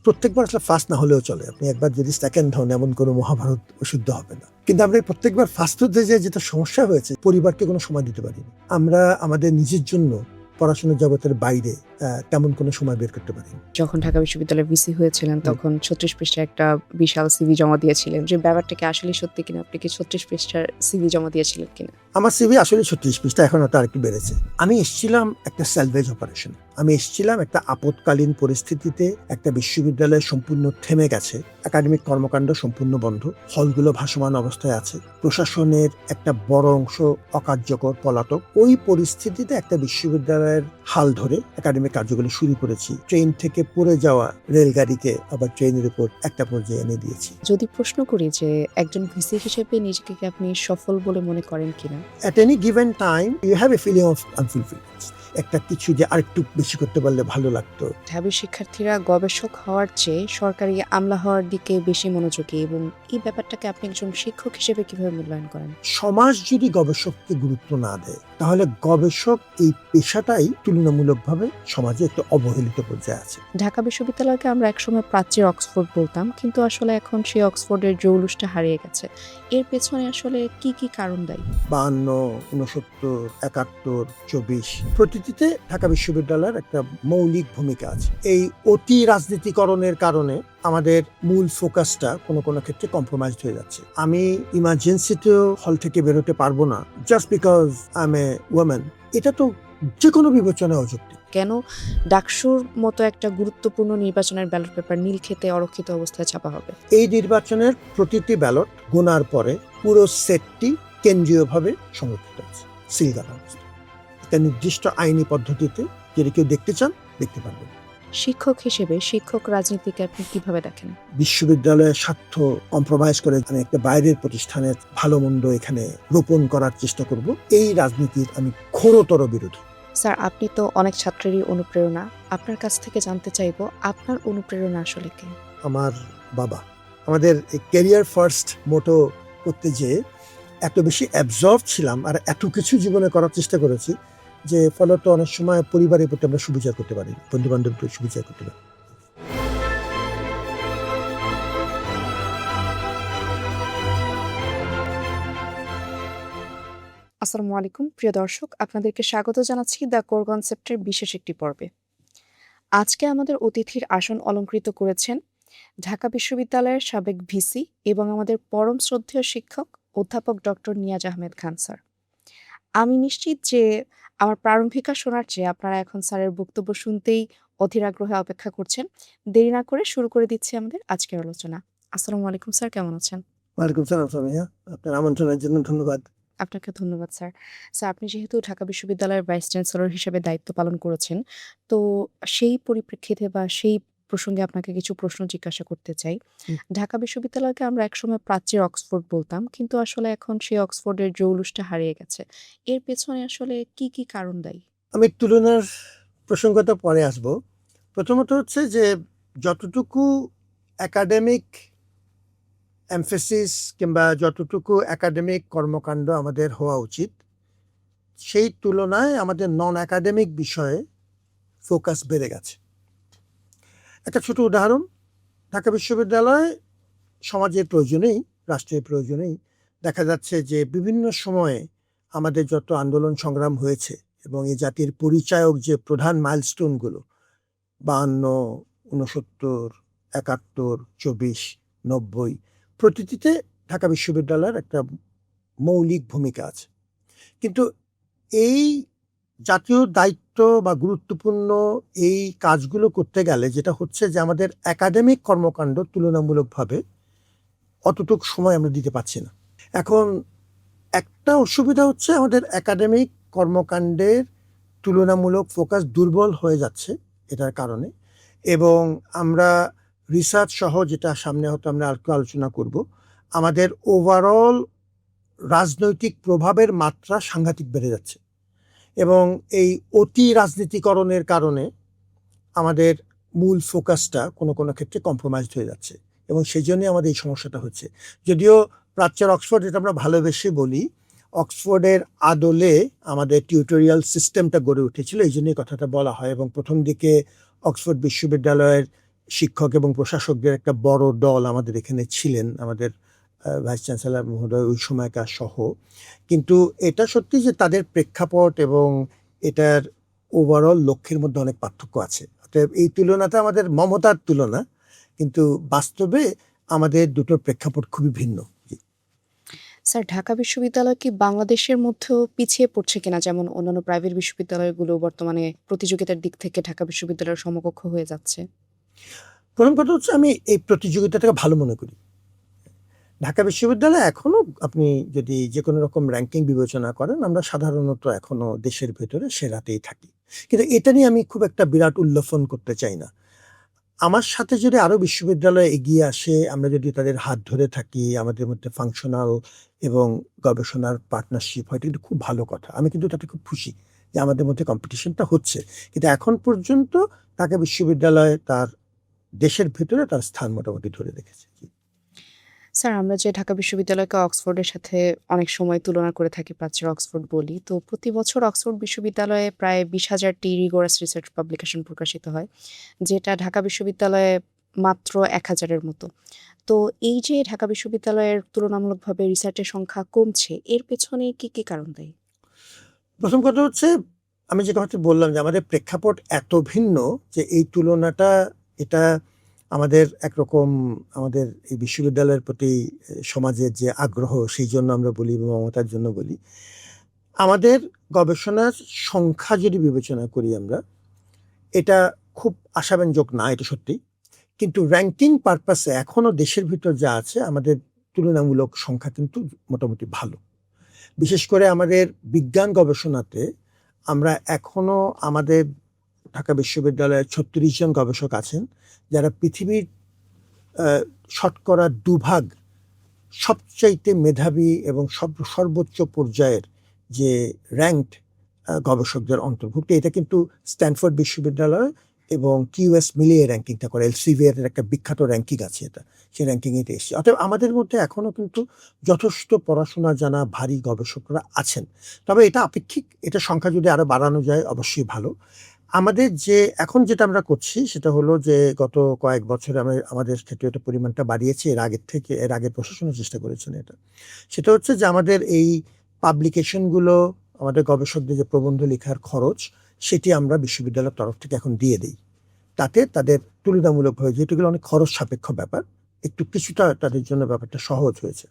প্রত্যেকবার আসলে ফার্স্ট না হলেও চলে। আপনি একবার যদি সেকেন্ড হন এমন কোনো মহাভারত শুদ্ধ হবে না। কিন্তু আমরা প্রত্যেকবার ফার্স্ট হতে যেটা সমস্যা হয়েছে, পরিবারকে কোনো সময় দিতে পারিনি। আমরা আমাদের নিজের জন্য পড়াশোনার জগতের বাইরে তেমন কোনো সময় বের করতে পারিনি। যখন ঢাকা বিশ্ববিদ্যালয়ে ভিসি হয়েছিলেন তখন ৩৬ পৃষ্ঠার একটা বিশাল সিভি জমা দিয়েছিলেন। যে ব্যাপারটা কি আসলে সত্যি কিনা? আপনি কি ৩৬ পৃষ্ঠার সিভি জমা দিয়েছিলেন কিনা? আমার সিভি আসলে ৩৬ পৃষ্ঠা, এখন হয়তো আরেকটু বেড়েছে। আমি এসেছিলাম একটা স্যালভেজ অপারেশন। আমি এসেছিলাম একটা আপৎকালীন পরিস্থিতিতে, একটা বিশ্ববিদ্যালয় সম্পূর্ণ থেমে গেছে, একাডেমিক কর্মকাণ্ড সম্পূর্ণ বন্ধ, হলগুলো ভাসমান অবস্থায় আছে, প্রশাসনের একটা বড় অংশ অকার্যকর, পলাতক। ওই পরিস্থিতিতে একটা বিশ্ববিদ্যালয়ের হাল ধরে একাডেমিক কার্যগুলো শুরু করেছি। ট্রেন থেকে পড়ে যাওয়া রেলগাড়িকে আবার ট্রেনের উপর একটা পর্যায়ে এনে দিয়েছি। যদি প্রশ্ন করি যে একজন ভিসি হিসেবে নিজেকে কি আপনি সফল বলে মনে করেন কিনা? At any given time, you have a feeling of unfulfillment. একটা কিছু যে আরেকটু বেশি করতে পারলে ভালো লাগতো। ঢাবির শিক্ষার্থীরা গবেষক হওয়ার চেয়ে সরকারি আমলা হওয়ার দিকে বেশি মনোযোগী, এবং এই ব্যাপারটাকে আপনি একজন শিক্ষক হিসেবে কিভাবে মূল্যায়ন করেন? সমাজ যদি গবেষককে গুরুত্ব না দেয়, তাহলে গবেষক এই পেশাটাই তুলনামূলকভাবে সমাজে একটা অবহেলিত পর্যায়ে আছে। ঢাকা বিশ্ববিদ্যালয়কে আমরা একসময় প্রাচ্যের অক্সফোর্ড বলতাম, কিন্তু আসলে এখন সেই অক্সফোর্ডের জৌলুসটা হারিয়ে গেছে। এর পেছনে আসলে কি কি কারণ দায়ী? 52, 69, 71, 24 প্রতিটিতে ঢাকা বিশ্ববিদ্যালয়ের একটা মৌলিক ভূমিকা আছে। এই অতি রাজনীতিকরণের কারণে আমাদের মূল ফোকাসটা কোনো কোনো ক্ষেত্রে কম্প্রোমাইজড হয়ে যাচ্ছে। আমি ইমার্জেন্সিতেও হল থেকে বেরোতে পারবো না just because I M A women. এটা তো যে কোনো বিবেচনায় অযৌক্তিক। কেন ডাকসুর মতো একটা গুরুত্বপূর্ণ নির্বাচনের ব্যালট পেপার নীলক্ষেতে অরক্ষিত অবস্থায় ছাপা হবে? এই নির্বাচনের প্রতিটি ব্যালট গোনার পরে পুরো সেটটি কেন্দ্রীয়ভাবে সংরক্ষিত আছে, সিলগালা অবস্থা। একটা নির্দিষ্ট আইনি পদ্ধতিতে যদি কেউ দেখতে চান দেখতে পারবেন। শিক্ষক হিসেবে শিক্ষক রাজনীতিকে আপনি কিভাবে দেখেন? বিশ্ববিদ্যালয়ের স্বার্থ কম্প্রোমাইজ করে আমি একটা বাইরের প্রতিষ্ঠানের ভালো মন্দ এখানে রোপণ করার চেষ্টা করব, এই রাজনীতির আমি ঘোরতর বিরোধী। স্যার, আপনি তো অনেক ছাত্রেরই অনুপ্রেরণা। আপনার কাছ থেকে জানতে চাইবো, আপনার অনুপ্রেরণা আসলে কে? আমার বাবা। আমাদের ক্যারিয়ার ফার্স্ট মোটো করতে যেয়ে এত বেশি অ্যাবজর্ভ ছিলাম আর এত কিছু জীবনে করার চেষ্টা করেছি যে ফলত অনেক সময় পরিবারের প্রতি আমরা সুবিচার করতে পারি, বন্ধু বান্ধবের প্রতি সুবিচার করতে পারি। আসসালামু আলাইকুম প্রিয় দর্শক, আপনাদেরকে স্বাগত জানাচ্ছি দ্য কোর কনসেপ্টের বিশেষ একটি পর্বে। আজকে আমাদের অতিথির আসন অলংকৃত করেছেন ঢাকা বিশ্ববিদ্যালয়ের সাবেক ভিসি এবং আমাদের পরম শ্রদ্ধেয় শিক্ষক অধ্যাপক ডক্টর নিয়াজ আহমেদ খান স্যার। আমি নিশ্চিত যে আমার প্রারম্ভিকা শোনার চেয়ে আপনারা এখন স্যারের বক্তব্য শুনতেই অধীর আগ্রহে অপেক্ষা করছেন। দেরি না করে শুরু করে দিচ্ছি আমাদের আজকের আলোচনা। আসসালামু আলাইকুম স্যার, কেমন আছেন? ওয়ালাইকুম সালাম সামিয়া, আপনার আমন্ত্রণের জন্য ধন্যবাদ। আপনাকে ধন্যবাদ স্যার। স্যার, আপনি যেহেতু ঢাকা বিশ্ববিদ্যালয়ের ভাইস চ্যান্সেলর হিসেবে দায়িত্ব পালন করেছেন, তো সেই পরিপ্রেক্ষিতে বা সেই প্রসঙ্গে আপনাকে কিছু প্রশ্ন জিজ্ঞাসা করতে চাই। ঢাকা বিশ্ববিদ্যালয়কে আমরা একসময় প্রাচ্যের অক্সফোর্ড বলতাম, কিন্তু আসলে এখন সেই অক্সফোর্ডের জৌলুসটা হারিয়ে গেছে। এর পেছনে আসলে কি কি কারণ দায়ী? আমি তুলনার প্রসঙ্গটা পরে আসব। প্রথমত হচ্ছে যে যতটুকু একাডেমিক এমফেসিস কিংবা যতটুকু একাডেমিক কর্মকাণ্ড আমাদের হওয়া উচিত, সেই তুলনায় আমাদের নন একাডেমিক বিষয়ে ফোকাস বেড়ে গেছে। একটা ছোট উদাহরণ, ঢাকা বিশ্ববিদ্যালয় সমাজের প্রয়োজনেই, রাষ্ট্রের প্রয়োজনেই দেখা যাচ্ছে যে বিভিন্ন সময়ে আমাদের যত আন্দোলন সংগ্রাম হয়েছে এবং এই জাতির পরিচায়ক যে প্রধান মাইলস্টোনগুলো 52, 69, 71, 24, 90 প্রতিটিতে ঢাকা বিশ্ববিদ্যালয়ের একটা মৌলিক ভূমিকা আছে। কিন্তু এই জাতীয় দায়িত্ব বা গুরুত্বপূর্ণ এই কাজগুলো করতে গেলে যেটা হচ্ছে যে আমাদের একাডেমিক কর্মকাণ্ড তুলনামূলকভাবে অতটুকু সময় আমরা দিতে পারছি না। এখন একটা অসুবিধা হচ্ছে আমাদের একাডেমিক কর্মকাণ্ডের তুলনামূলক ফোকাস দুর্বল হয়ে যাচ্ছে এটার কারণে, এবং আমরা রিসার্চ সহ যেটা সামনে হয়তো আমরা আর আলোচনা করব, আমাদের ওভারঅল রাজনৈতিক প্রভাবের মাত্রা সাংঘাতিক বেড়ে যাচ্ছে এবং এই অতি রাজনীতিকরণের কারণে আমাদের মূল ফোকাসটা কোনো কোনো ক্ষেত্রে কম্প্রোমাইজড হয়ে যাচ্ছে এবং সেই জন্যই আমাদের এই সমস্যাটা হচ্ছে। যদিও প্রাচ্যের অক্সফোর্ড, যেটা আমরা ভালোবেসে বলি, অক্সফোর্ডের আদলে আমাদের টিউটোরিয়াল সিস্টেমটা গড়ে উঠেছিল, এই জন্যই কথাটা বলা হয়। এবং প্রথম দিকে অক্সফোর্ড বিশ্ববিদ্যালয়ের শিক্ষক এবং প্রশাসকদের একটা বড় দল আমাদের এখানে ছিলেন, আমাদের ভাইস চ্যান্সেলর মহোদয় ওই সময়কার সহ। কিন্তু এটা সত্যি যে তাদের প্রেক্ষাপট এবং এটার ওভারঅল লক্ষ্যের মধ্যে অনেক পার্থক্য আছে। অতএব এই তুলনাটা আমাদের মমতার তুলনা, কিন্তু বাস্তবে আমাদের দুটোর প্রেক্ষাপট খুবই ভিন্ন। স্যার, ঢাকা বিশ্ববিদ্যালয় কি বাংলাদেশের মধ্যেও পিছিয়ে পড়ছে কিনা? যেমন অন্যান্য প্রাইভেট বিশ্ববিদ্যালয়গুলো বর্তমানে প্রতিযোগিতার দিক থেকে ঢাকা বিশ্ববিদ্যালয়ের সমকক্ষ হয়ে যাচ্ছে। প্রথম কথা হচ্ছে আমি এই প্রতিযোগিতাটাকে ভালো মনে করি। ঢাকা বিশ্ববিদ্যালয় এখনো, আপনি যদি যে কোনো রকম র্যাঙ্কিং বিবেচনা করেন, আমরা সাধারণত এখনো দেশের ভেতরে সেরাতেই থাকি। কিন্তু এটা নিয়ে আমি খুব একটা বিরাট উল্লফন করতে চাই না। আমার সাথে যদি আরো বিশ্ববিদ্যালয় এগিয়ে আসে, আমরা যদি তাদের হাত ধরে থাকি, আমাদের মধ্যে ফাংশনাল এবং গবেষণার পার্টনারশিপ হয়, এটা কিন্তু খুব ভালো কথা। আমি কিন্তু তাতে খুব খুশি যে আমাদের মধ্যে কম্পিটিশনটা হচ্ছে। কিন্তু এখন পর্যন্ত ঢাকা বিশ্ববিদ্যালয় তার দেশের ভেতরে তার স্থান মোটামুটি ধরে রেখেছে। স্যার, আমরা যে ঢাকা বিশ্ববিদ্যালয়কে অক্সফোর্ডের সাথে অনেক সময় তুলনা করে থাকি, প্রাচ্যের অক্সফোর্ড বলি। তো প্রতি বছর অক্সফোর্ড বিশ্ববিদ্যালয়ে প্রায় 20,000টি রিগোরাস রিসার্চ পাবলিকেশন প্রকাশিত হয়, যেটা ঢাকা বিশ্ববিদ্যালয়ে মাত্র 1,000-এর মতো। তো এই যে ঢাকা বিশ্ববিদ্যালয়ের তুলনামূলকভাবে রিসার্চের সংখ্যা কমছে, এর পেছনে কি কারণ দায়ী? প্রথম কথা হচ্ছে, আমি যে কথাটি বললাম যে আমাদের প্রেক্ষাপট এত ভিন্ন যে এই তুলনাটা, এটা আমাদের একরকম আমাদের এই বিশ্ববিদ্যালয়ের প্রতি সমাজের যে আগ্রহ, সেই জন্য আমরা বলি, মমতার জন্য বলি। আমাদের গবেষণার সংখ্যা যদি বিবেচনা করি আমরা, এটা খুব আশাব্যঞ্জক না, এটা সত্যি। কিন্তু র্যাঙ্কিং পারপাসে এখনো দেশের ভিতর যা আছে, আমাদের তুলনামূলক সংখ্যা কিন্তু মোটামুটি ভালো। বিশেষ করে আমাদের বিজ্ঞান গবেষণাতে আমরা এখনো, আমাদের ঢাকা বিশ্ববিদ্যালয়ে 36 জন গবেষক আছেন যারা পৃথিবীর শতকরা 2 ভাগ সবচাইতে মেধাবী এবং সর্বোচ্চ পর্যায়ের যে র্যাঙ্কড গবেষকদের অন্তর্ভুক্ত। এটা কিন্তু স্ট্যানফোর্ড বিশ্ববিদ্যালয় এবং কিউএস মিলিয়ে র্যাঙ্কিংটা করে। এলসিভিআর এর একটা বিখ্যাত র্যাঙ্কিং আছে, এটা সেই র্যাঙ্কিংয়েতে এসেছে। অতএব আমাদের মধ্যে এখনো কিন্তু যথেষ্ট পড়াশোনা জানা ভারী গবেষকরা আছেন। তবে এটা আপেক্ষিক, এটা সংখ্যা যদি আরো বাড়ানো যায় অবশ্যই ভালো। আমাদের যে এখন যেটা আমরা করছি সেটা হলো যে গত কয়েক বছরে আমরা আমাদের ক্ষেত্রে এটা পরিমাণটা বাড়িয়েছি, এর আগে প্রশাসনও চেষ্টা করেছেন এটা। সেটা হচ্ছে যে আমাদের এই পাবলিকেশনগুলো, আমাদের গবেষকদের যে প্রবন্ধ লেখার খরচ, সেটি আমরা বিশ্ববিদ্যালয়ের তরফ থেকে এখন দিয়ে দেই। তাতে তাদের তুলনামূলকভাবে, যেহেতু এগুলো অনেক খরচ সাপেক্ষ ব্যাপার, একটু কিছুটা তাদের জন্য ব্যাপারটা সহজ হয়েছে।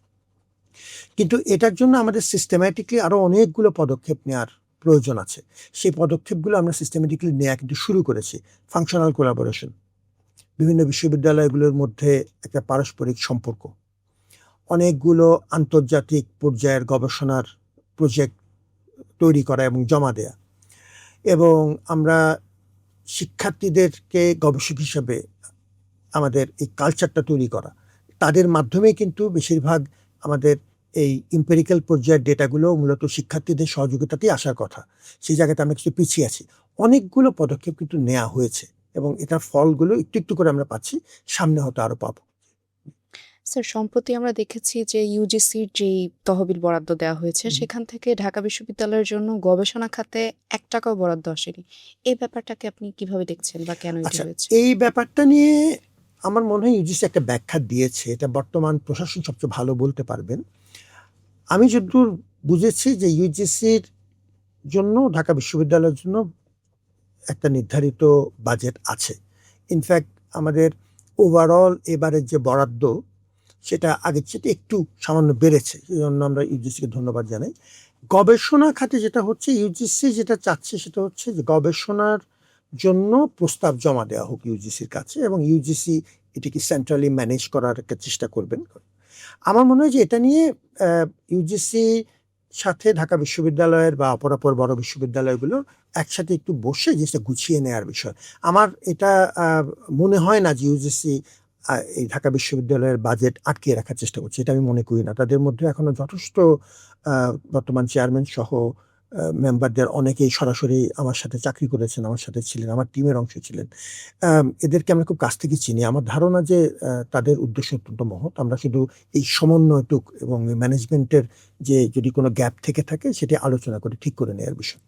কিন্তু এটার জন্য আমাদের সিস্টেম্যাটিকলি আরো অনেকগুলো পদক্ষেপ নেওয়ার প্রয়োজন আছে। সেই পদক্ষেপগুলো আমরা সিস্টেম্যাটিকলি নেওয়া কিন্তু শুরু করেছি। ফাংশনাল কোলাবোরেশন, বিভিন্ন বিশ্ববিদ্যালয়গুলোর মধ্যে একটা পারস্পরিক সম্পর্ক, অনেকগুলো আন্তর্জাতিক পর্যায়ের গবেষণার প্রজেক্ট তৈরি করা এবং জমা দেয়া, এবং আমরা শিক্ষার্থীদেরকে গবেষক হিসেবে আমাদের এই কালচারটা তৈরি করা। তাদের মাধ্যমে কিন্তু বেশিরভাগ আমাদের এই এম্পিরিক্যাল পর্যায়ের ডেটাগুলো মূলত শিক্ষার্থীদের সহযোগিতাতেই আসার কথা। সেই জায়গাতে আমরা কিছু পিছিয়ে আছি। অনেকগুলো পদক্ষেপ কিন্তু নেওয়া হয়েছে এবং এটার ফলগুলো একটু করে আমরা পাচ্ছি, সামনে হয়তো আরো পাবো। স্যার, সম্প্রতি আমরা দেখেছি যে ইউজিসির যেই তহবিল বরাদ্দ দেওয়া হয়েছে, সেখান থেকে ঢাকা বিশ্ববিদ্যালয়ের জন্য গবেষণা খাতে 1 টাকাও বরাদ্দ আসেনি। এই ব্যাপারটাকে আপনি কিভাবে দেখছেন বা কেন এটি আচ্ছা, হয়েছে? এই ব্যাপারটা নিয়ে আমার মনে হয় ইউজিসি একটা ব্যাখ্যা দিয়েছে, এটা বর্তমান প্রশাসন সবচেয়ে ভালো বলতে পারবেন। আমি যতদূর বুঝেছি যে ইউজিসির জন্য, ঢাকা বিশ্ববিদ্যালয়ের জন্য একটা নির্ধারিত বাজেট আছে। ইনফ্যাক্ট আমাদের ওভারঅল এবারের যে বরাদ্দ, সেটা আগের চেয়ে একটু সামান্য বেড়েছে। এই জন্য আমরা ইউজিসিকে ধন্যবাদ জানাই। গবেষণা খাতে যেটা হচ্ছে, ইউজিসি যেটা চাচ্ছে সেটা হচ্ছে যে গবেষণার জন্য প্রস্তাব জমা দেওয়া হোক ইউজিসির কাছে, এবং ইউজিসি এটিকে সেন্ট্রালি ম্যানেজ করার একটা চেষ্টা করবেন। আমার মনে হয় যে এটা নিয়ে ইউজিসি সাথে ঢাকা বিশ্ববিদ্যালয়ের বা অপরাপর বড় বিশ্ববিদ্যালয়গুলো একসাথে একটু বসে জিনিসটা গুছিয়ে নেওয়ার বিষয়। আমার এটা মনে হয় না যে ইউজিসি এই ঢাকা বিশ্ববিদ্যালয়ের বাজেট আটকিয়ে রাখার চেষ্টা করছে, এটা আমি মনে করি না। তাদের মধ্যে এখনো যথেষ্ট বর্তমান চেয়ারম্যান সহ মেম্বারদের অনেকেই সরাসরি আমার সাথে চাকরি করেছেন, আমার সাথে ছিলেন, আমার টিমের অংশ ছিলেন। এদেরকে আমরা খুব কাছ থেকে চিনি। আমার ধারণা যে তাদের উদ্দেশ্য অত্যন্ত মহৎ। আমরা শুধু এই সমন্বয়টুক এবং ম্যানেজমেন্টের যে যদি কোনো গ্যাপ থেকে থাকে, সেটি আলোচনা করে ঠিক করে নেওয়ার বিষয়।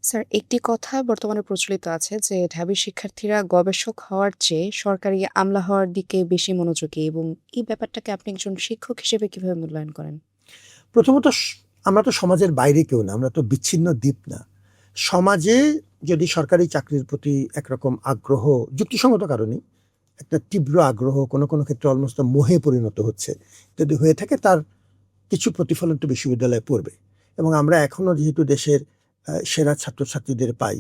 স্যার, একটি কথা বর্তমানে প্রচলিত আছে যে ঢাবির শিক্ষার্থীরা গবেষক হওয়ার চেয়ে সরকারি আমলা হওয়ার দিকে বেশি মনোযোগী, এবং এই ব্যাপারটাকে আপনি একজন শিক্ষক হিসেবে কিভাবে মূল্যায়ন করেন? প্রথমত আমরা তো সমাজের বাইরে কেউ না, আমরা তো বিচ্ছিন্ন দ্বীপ না। সমাজে যদি সরকারি চাকরির প্রতি একরকম আগ্রহ, যুক্তিসঙ্গত কারণেই একটা তীব্র আগ্রহ, কোনো কোনো ক্ষেত্রে অলমোস্ট মোহে পরিণত হচ্ছে, যদি হয়ে থাকে তার কিছু প্রতিফলন তো বিশ্ববিদ্যালয়ে পড়বে। এবং আমরা এখনও যেহেতু দেশের সেরা ছাত্রছাত্রীদের পাই,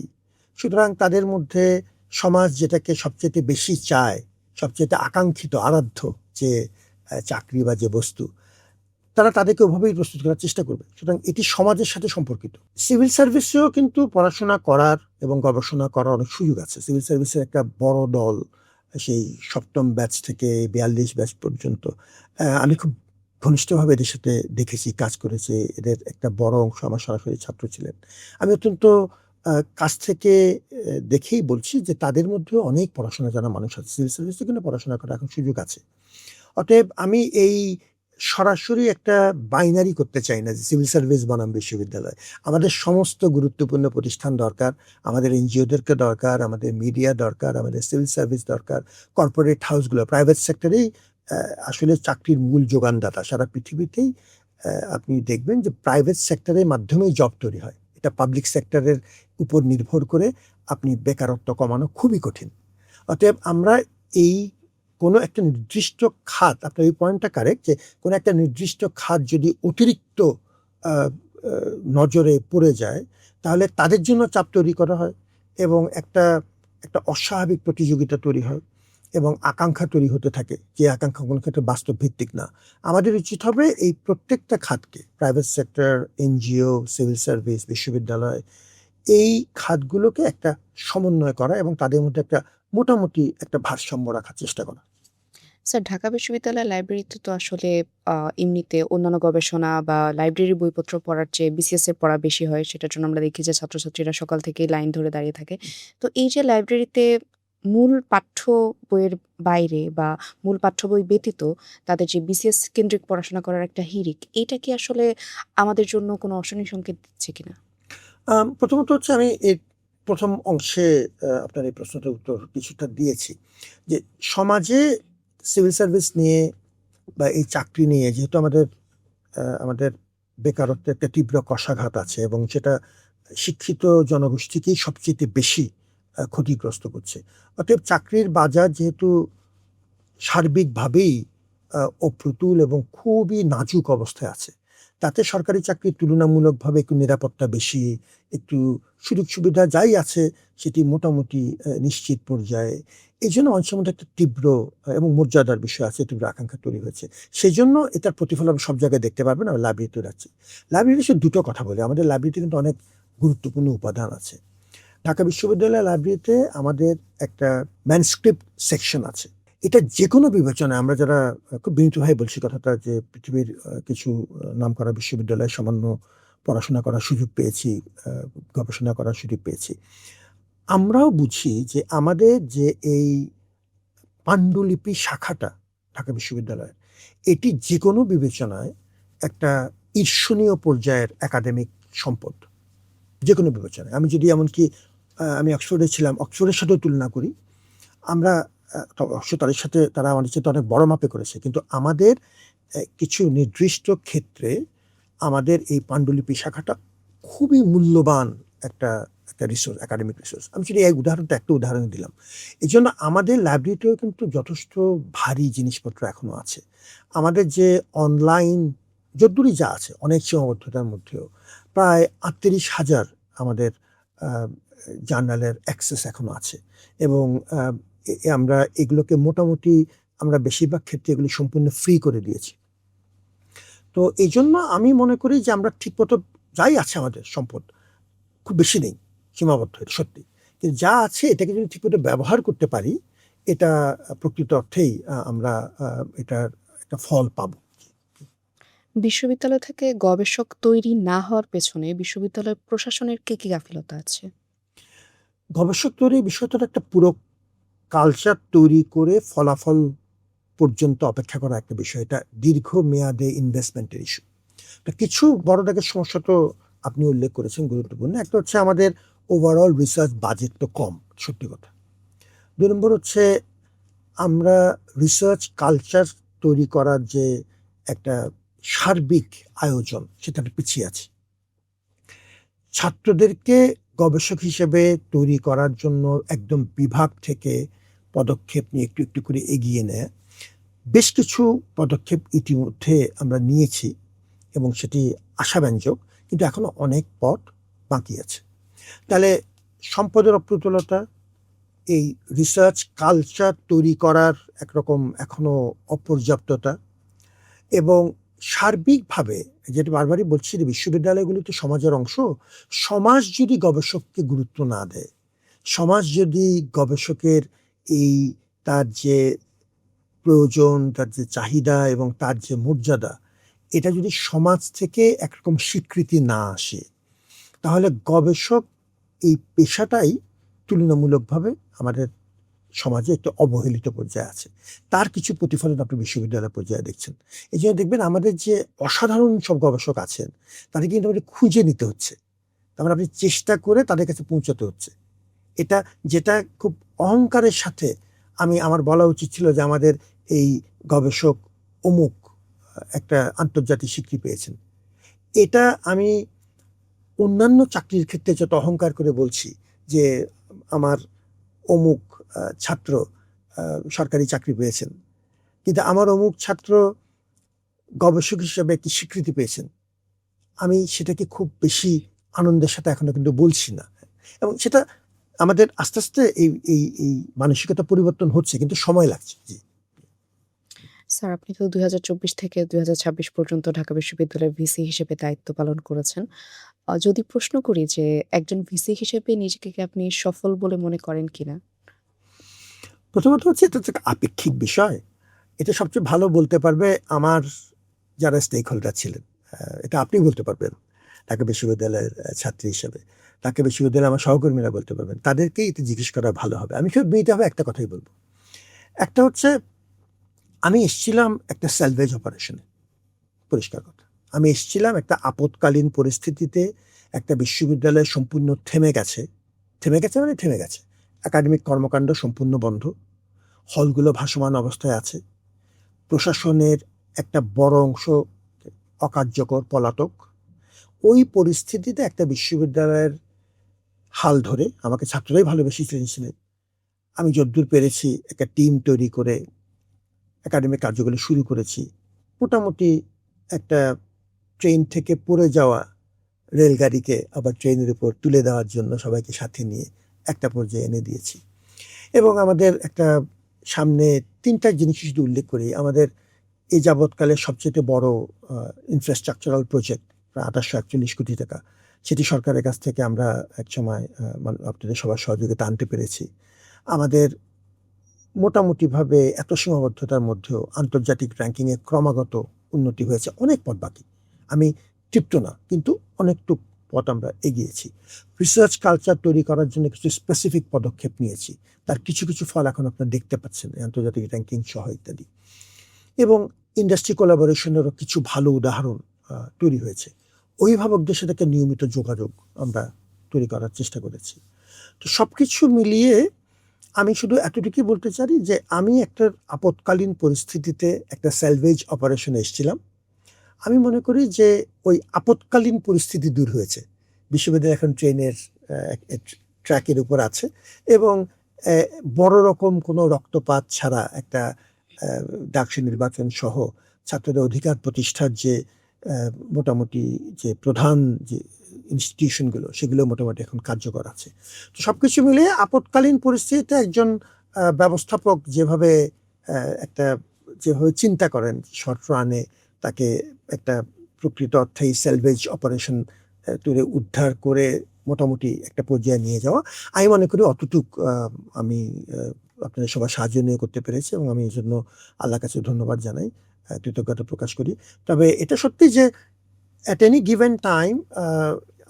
সুতরাং তাদের মধ্যে সমাজ যেটাকে সবচেয়ে বেশি চায়, সবচেয়ে আকাঙ্ক্ষিত আরাধ্য যে চাকরি বা যে বস্তু, তারা তাদেরকে ওভাবেই প্রস্তুত করার চেষ্টা করবে। সুতরাং এটি সমাজের সাথে সম্পর্কিত। সিভিল সার্ভিসেও কিন্তু পড়াশোনা করার এবং গবেষণা করার অনেক সুযোগ আছে। সিভিল সার্ভিসের একটা বড় দল, সেই ৭ম ব্যাচ থেকে ৪২ ব্যাচ পর্যন্ত আমি খুব ঘনিষ্ঠভাবে এদের সাথে দেখেছি, কাজ করেছি। এদের একটা বড় অংশ আমার সরাসরি ছাত্র ছিলেন। আমি অত্যন্ত কাছ থেকে দেখেই বলছি যে তাদের মধ্যেও অনেক পড়াশোনা জানা মানুষ আছে। সিভিল সার্ভিসে কিন্তু পড়াশোনা করার এখন সুযোগ আছে। অতএব আমি এই সরাসরি একটা বাইনারি করতে চাই না যে সিভিল সার্ভিস বনাম বিশ্ববিদ্যালয়। আমাদের সমস্ত গুরুত্বপূর্ণ প্রতিষ্ঠান দরকার, আমাদের এনজিওদেরকে দরকার, আমাদের মিডিয়া দরকার, আমাদের সিভিল সার্ভিস দরকার, কর্পোরেট হাউসগুলো, প্রাইভেট সেক্টরেই আসলে চাকরির মূল যোগানদাতা। সারা পৃথিবীতেই আপনি দেখবেন যে প্রাইভেট সেক্টরের মাধ্যমেই জব তৈরি হয়। এটা পাবলিক সেক্টরের উপর নির্ভর করে আপনি বেকারত্ব কমানো খুবই কঠিন। অতএব আমরা এই কোনো একটা নির্দিষ্ট খাত, আপনার এই পয়েন্টটা কারেক্ট যে কোনো একটা নির্দিষ্ট খাত যদি অতিরিক্ত আহ, নজরে পড়ে যায়, তাহলে তাদের জন্য চাপ তৈরি করা হয় এবং একটা একটা অস্বাভাবিক প্রতিযোগিতা তৈরি হয় এবং আকাঙ্ক্ষা তৈরি হতে থাকে, যে আকাঙ্ক্ষা কোনো ক্ষেত্রে বাস্তব ভিত্তিক না। আমাদের উচিত হবে এই প্রত্যেকটা খাতকে, private sector, NGO, civil service, বিশ্ববিদ্যালয়, এই খাতগুলোকে একটা সমন্বয় করা এবং তাদের মধ্যে একটা মোটামুটি একটা ভারসাম্য রাখার চেষ্টা করা। স্যার, ঢাকা বিশ্ববিদ্যালয়ের লাইব্রেরিতে তো আসলে এমনিতে অন্যান্য গবেষণা বা লাইব্রেরির বইপত্র পড়ার চেয়ে বিসিএস এর পড়া বেশি হয়। সেটার জন্য আমরা দেখি যে ছাত্রছাত্রীরা সকাল থেকেই লাইন ধরে দাঁড়িয়ে থাকে। তো এই যে লাইব্রেরিতে মূল পাঠ্য বইয়ের বাইরে বা মূল পাঠ্য বই ব্যতীত তাদের যে বিসিএস কেন্দ্রিক পড়াশোনা করার একটা হিড়িক, এইটা কি আসলে আমাদের জন্য কোনো অশনি সংকেত দিচ্ছে কিনা? প্রথমত হচ্ছে আমি এর প্রথম অংশে আপনার এই প্রশ্নটার উত্তর কিছুটা দিয়েছি। যে সমাজে সিভিল সার্ভিস নিয়ে বা এই চাকরি নিয়ে যেহেতু আমাদের বেকারত্বের একটা তীব্র কষাঘাত আছে এবং সেটা শিক্ষিত জনগোষ্ঠীকেই সবচেয়ে বেশি ক্ষতিগ্রস্ত করছে। অতএব চাকরির বাজার যেহেতু সার্বিকভাবেই অপ্রতুল এবং খুবই নাজুক অবস্থায় আছে, তাতে সরকারি চাকরির তুলনামূলকভাবে একটু নিরাপত্তা বেশি, একটু সুযোগ সুবিধা যাই আছে সেটি মোটামুটি নিশ্চিত পর্যায়ে। এই জন্য মানুষের মধ্যে একটা তীব্র এবং মর্যাদার বিষয় আছে, তীব্র আকাঙ্ক্ষা তৈরি হয়েছে। সেই জন্য এটার প্রতিফলন সব জায়গায় দেখতে পারবেন। আমি লাইব্রেরিতে যাচ্ছি, লাইব্রেরিতে সে দুটো কথা বলি, আমাদের লাইব্রেরিতে কিন্তু অনেক গুরুত্বপূর্ণ উপাদান আছে। ঢাকা বিশ্ববিদ্যালয় লাইব্রেরিতে আমাদের একটা ম্যানস্ক্রিপ্ট সেকশন আছে। এটা যেকোনো বিবেচনায়, আমরা যারা খুব বিনীতভাবে বলছি কথাটা, যে পৃথিবীর কিছু নামকরা বিশ্ববিদ্যালয়ে সামান্য পড়াশোনা করার সুযোগ পেয়েছি, গবেষণা করার সুযোগ পেয়েছি। আমরাও বুঝি যে আমাদের যে এই পাণ্ডুলিপি শাখাটা ঢাকা বিশ্ববিদ্যালয়ের, এটি যেকোনো বিবেচনায় একটা ঈর্ষণীয় পর্যায়ের একাডেমিক সম্পদ। যেকোনো বিবেচনায় আমি যদি এমনকি আমি অক্সফোর্ডে ছিলাম, অক্সফোর্ডের সাথেও তুলনা করি, আমরা অবশ্য তাদের সাথে, তারা আমাদের সাথে অনেক বড় মাপে করেছে, কিন্তু আমাদের কিছু নির্দিষ্ট ক্ষেত্রে আমাদের এই পাণ্ডুলিপি শাখাটা খুবই মূল্যবান একটা একটা রিসোর্স, একাডেমিক রিসোর্স। আমি যদি এই উদাহরণটা একটা উদাহরণ দিলাম। এই জন্য আমাদের লাইব্রেরিতেও কিন্তু যথেষ্ট ভারী জিনিসপত্র এখনো আছে। আমাদের যে অনলাইন যদ্দূরই যা আছে, অনেক সীমাবদ্ধতার মধ্যেও প্রায় ৩৮,০০০ আমাদের জার্নালের অ্যাক্সেস এখনো আছে এবং আমরা এগুলোকে মোটামুটি, আমরা বেশিরভাগ ক্ষেত্রে এগুলি সম্পূর্ণ ফ্রি করে দিয়েছি। তো এই জন্য আমি মনে করি যে আমরা ঠিকমতো, যাই আছে আমাদের সম্পদ খুব বেশি নেই, সীমাবদ্ধ, এটা সত্যি, কিন্তু যা আছে এটাকে যদি ঠিকমতো ব্যবহার করতে পারি, এটা প্রকৃত অর্থেই আমরা এটার একটা ফল পাবো। বিশ্ববিদ্যালয় থেকে গবেষক তৈরি না হওয়ার পেছনে বিশ্ববিদ্যালয় প্রশাসনের কি গাফিলতা আছে? গবেষক তৈরি বিষয়টার একটা পুরো কালচার তৈরি করে ফলাফল পর্যন্ত অপেক্ষা করা একটা বিষয়। এটা দীর্ঘমেয়াদে ইনভেস্টমেন্টের ইস্যু। তো কিছু বড় দাগের সমস্যা তো আপনি উল্লেখ করেছেন, গুরুত্বপূর্ণ। একটা হচ্ছে আমাদের ওভারঅল রিসার্চ বাজেট তো কম, সত্যি কথা। 2 নম্বর হচ্ছে আমরা রিসার্চ কালচার তৈরি করার যে একটা সার্বিক আয়োজন, সেটাতে পিছিয়ে আছি। ছাত্রদেরকে গবেষক হিসেবে তৈরি করার জন্য একদম বিভাগ থেকে পদক্ষেপ নিয়ে একটু একটু করে এগিয়ে নেয়, বেশ কিছু পদক্ষেপ ইতিমধ্যে আমরা নিয়েছি এবং সেটি আশাব্যঞ্জক, কিন্তু এখনো অনেক পথ বাকি আছে। তাহলে সম্পদের অপ্রতুলতা, এই রিসার্চ কালচার তৈরি করার একরকম এখনো অপর্যাপ্ততা, এবং সার্বিকভাবে, যেটা বারবারই বলছি যে বিশ্ববিদ্যালয়গুলি তো সমাজের অংশ, সমাজ যদি গবেষককে গুরুত্ব না দেয়, সমাজ যদি গবেষকের এই তার যে প্রয়োজন, তার যে চাহিদা এবং তার যে মর্যাদা, এটা যদি সমাজ থেকে একরকম স্বীকৃতি না আসে, তাহলে গবেষক এই পেশাটাই তুলনামূলকভাবে আমাদের সমাজে একটা অবহেলিত পর্যায়ে আছে। তার কিছু প্রতিফলন আপনি বিশ্ববিদ্যালয় পর্যায়ে দেখছেন। এই জন্য দেখবেন আমাদের যে অসাধারণ সব গবেষক আছেন, তাদের কিন্তু আমাদের খুঁজে নিতে হচ্ছে। তার মানে আপনি চেষ্টা করে তাদের কাছে পৌঁছাতে হচ্ছে। এটা যেটা খুব অহংকারের সাথে আমার বলা উচিত ছিল যে আমাদের এই গবেষক অমুক একটা আন্তর্জাতিক স্বীকৃতি পেয়েছেন। এটা আমি অন্যান্য চাকরির ক্ষেত্রে যত অহংকার করে বলছি যে আমার অমুক ছাত্র সরকারি চাকরি পেয়েছেন, কিন্তু আমার অমুক ছাত্র গবেষক হিসেবে একটি স্বীকৃতি পেয়েছেন, আমি সেটাকে খুব বেশি আনন্দের সাথে এখনো কিন্তু বলছি না। এবং সেটা আমাদের আস্তে আস্তে এই মানসিকতা পরিবর্তন হচ্ছে, কিন্তু সময় লাগছে। জি। স্যার, আপনি তো ২০২৪ থেকে ২০২৬ পর্যন্ত ঢাকা বিশ্ববিদ্যালয়ের ভিসি হিসেবে দায়িত্ব পালন করেছেন। যদি প্রশ্ন করি যে একজন ভিসি হিসেবে নিজেকে কি আপনি সফল বলে মনে করেন কিনা? প্রথমত হচ্ছে এটা তো একটা আপেক্ষিক বিষয়। এটা সবচেয়ে ভালো বলতে পারবে আমার যারা স্টেক হোল্ডার ছিলেন। এটা আপনি বলতে পারবেন ঢাকা বিশ্ববিদ্যালয়ের ছাত্রী হিসেবে। ঢাকা বিশ্ববিদ্যালয়ের আমার সহকর্মীরা বলতে পারবেন। তাদেরকেই এটা জিজ্ঞেস করা ভালো হবে। আমি শুধু বিনীতভাবে একটা কথাই বলব। একটা হচ্ছে, আমি এসছিলাম একটা স্যালভেজ অপারেশনে, পরিষ্কার কথা। আমি এসছিলাম একটা আপৎকালীন পরিস্থিতিতে, একটা বিশ্ববিদ্যালয় সম্পূর্ণ থেমে গেছে। থেমে গেছে মানে থেমে গেছে। একাডেমিক কর্মকাণ্ড সম্পূর্ণ বন্ধ। হলগুলো ভাসমান অবস্থায় আছে। প্রশাসনের একটা বড় অংশ অকার্যকর, পলাতক। ওই পরিস্থিতিতে একটা বিশ্ববিদ্যালয়ের হাল ধরে আমাকে ছাত্ররাই ভালোবেসে চেয়েছিলেন। আমি যদ্দূর পেরেছি একটা টিম তৈরি করে একাডেমিক কার্যগুলো শুরু করেছি। মোটামুটি একটা ট্রেন থেকে পড়ে যাওয়া রেলগাড়িকে আবার ট্রেনের উপর তুলে দেওয়ার জন্য সবাইকে সাথে নিয়ে একটা পর্যায়ে এনে দিয়েছি। এবং আমাদের একটা সামনে ৩টা জিনিস শুধু উল্লেখ করি। আমাদের এই যাবৎকালের সবচেয়ে বড় ইনফ্রাস্ট্রাকচারাল প্রজেক্ট, প্রায় ২৮৪১ কোটি টাকা, সেটি সরকারের কাছ থেকে আমরা একসময় আপনাদের সবার সহযোগিতা আনতে পেরেছি। আমাদের মোটামুটিভাবে এত সীমাবদ্ধতার মধ্যেও আন্তর্জাতিক র্যাঙ্কিংয়ে ক্রমাগত উন্নতি হয়েছে। অনেক পথ বাকি। আমি তৃপ্ত না, কিন্তু অনেকটুক পথ আমরা এগিয়েছি। রিসার্চ কালচার তৈরি করার জন্য কিছু স্পেসিফিক পদক্ষেপ নিয়েছি। তার কিছু কিছু ফল এখন আপনারা দেখতে পাচ্ছেন, আন্তর্জাতিক র্যাঙ্কিং সহ ইত্যাদি। এবং ইন্ডাস্ট্রি কোলাবোরেশনেরও কিছু ভালো উদাহরণ তৈরি হয়েছে। অভিভাবকদের সাথে একটা নিয়মিত যোগাযোগ আমরা তৈরি করার চেষ্টা করেছি। তো সবকিছু মিলিয়ে আমি শুধু এতটুকুই বলতে চাই যে আমি একটা আপৎকালীন পরিস্থিতিতে একটা স্যালভেজ অপারেশনে এসেছিলাম। আমি মনে করি যে ওই আপৎকালীন পরিস্থিতি দূর হয়েছে। বিশ্ববিদ্যালয় এখন ট্রেনের ট্র্যাকের উপর আছে এবং বড় রকম কোনো রক্তপাত ছাড়া একটা ডাকসু নির্বাচন সহ ছাত্রদের অধিকার প্রতিষ্ঠার যে মোটামুটি যে প্রধান যে ইনস্টিটিউশনগুলো, সেগুলো মোটামুটি এখন কার্যকর আছে। তো সবকিছু মিলিয়ে আপৎকালীন পরিস্থিতিতে একজন ব্যবস্থাপক যেভাবে চিন্তা করেন শর্ট রানে তাকে একটা প্রকৃত অর্থেই স্যালভেজ অপারেশন তুলে উদ্ধার করে মোটামুটি একটা পর্যায়ে নিয়ে যাওয়া, আমি মনে করি অতটুক আমি আপনাদের সবার সাহায্য নিয়ে করতে পেরেছি এবং আমি এই জন্য আল্লাহর কাছে ধন্যবাদ জানাই, কৃতজ্ঞতা প্রকাশ করি। তবে এটা সত্যি যে at any given time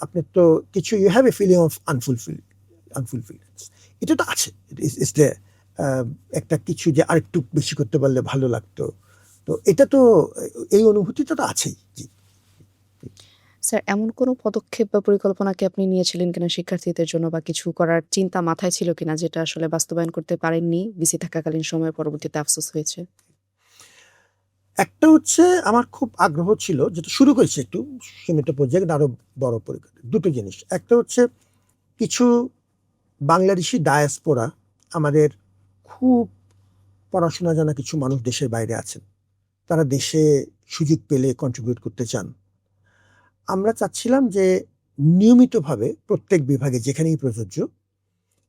আপনি তো কিছু you have a feeling of unfulfillness, এটা তো আছে, ইটস দেয়ার। একটা কিছু যে আরেকটু বেশি করতে পারলে ভালো লাগতো, তো এটা তো এই অনুভূতিটা তো আছেই। জি। স্যার, এমন কোনো পদক্ষেপ বা পরিকল্পনা কি আপনি নিয়েছিলেন কিনা শিক্ষার্থীদের জন্য, বা কিছু করার চিন্তা মাথায় ছিল কিনা যেটা আসলে বাস্তবায়ন করতে পারেননি, ভিসি থাকাকালীন সময়ে পরবর্তীতে আফসোস হয়েছে? একটা হচ্ছে আমার খুব আগ্রহ ছিল, যেটা শুরু করেছি একটু সীমিত পর্যায়ে, কিন্তু আরো বড় পরিসরে। দুটো জিনিস, একটা হচ্ছে কিছু বাংলাদেশি ডায়াসপোরা, আমাদের খুব পড়াশোনা জানা কিছু মানুষ দেশের বাইরে আছেন, তারা দেশে সুযোগ পেলে কন্ট্রিবিউট করতে চান। আমরা চাচ্ছিলাম যে নিয়মিতভাবে প্রত্যেক বিভাগে যেখানেই প্রযোজ্য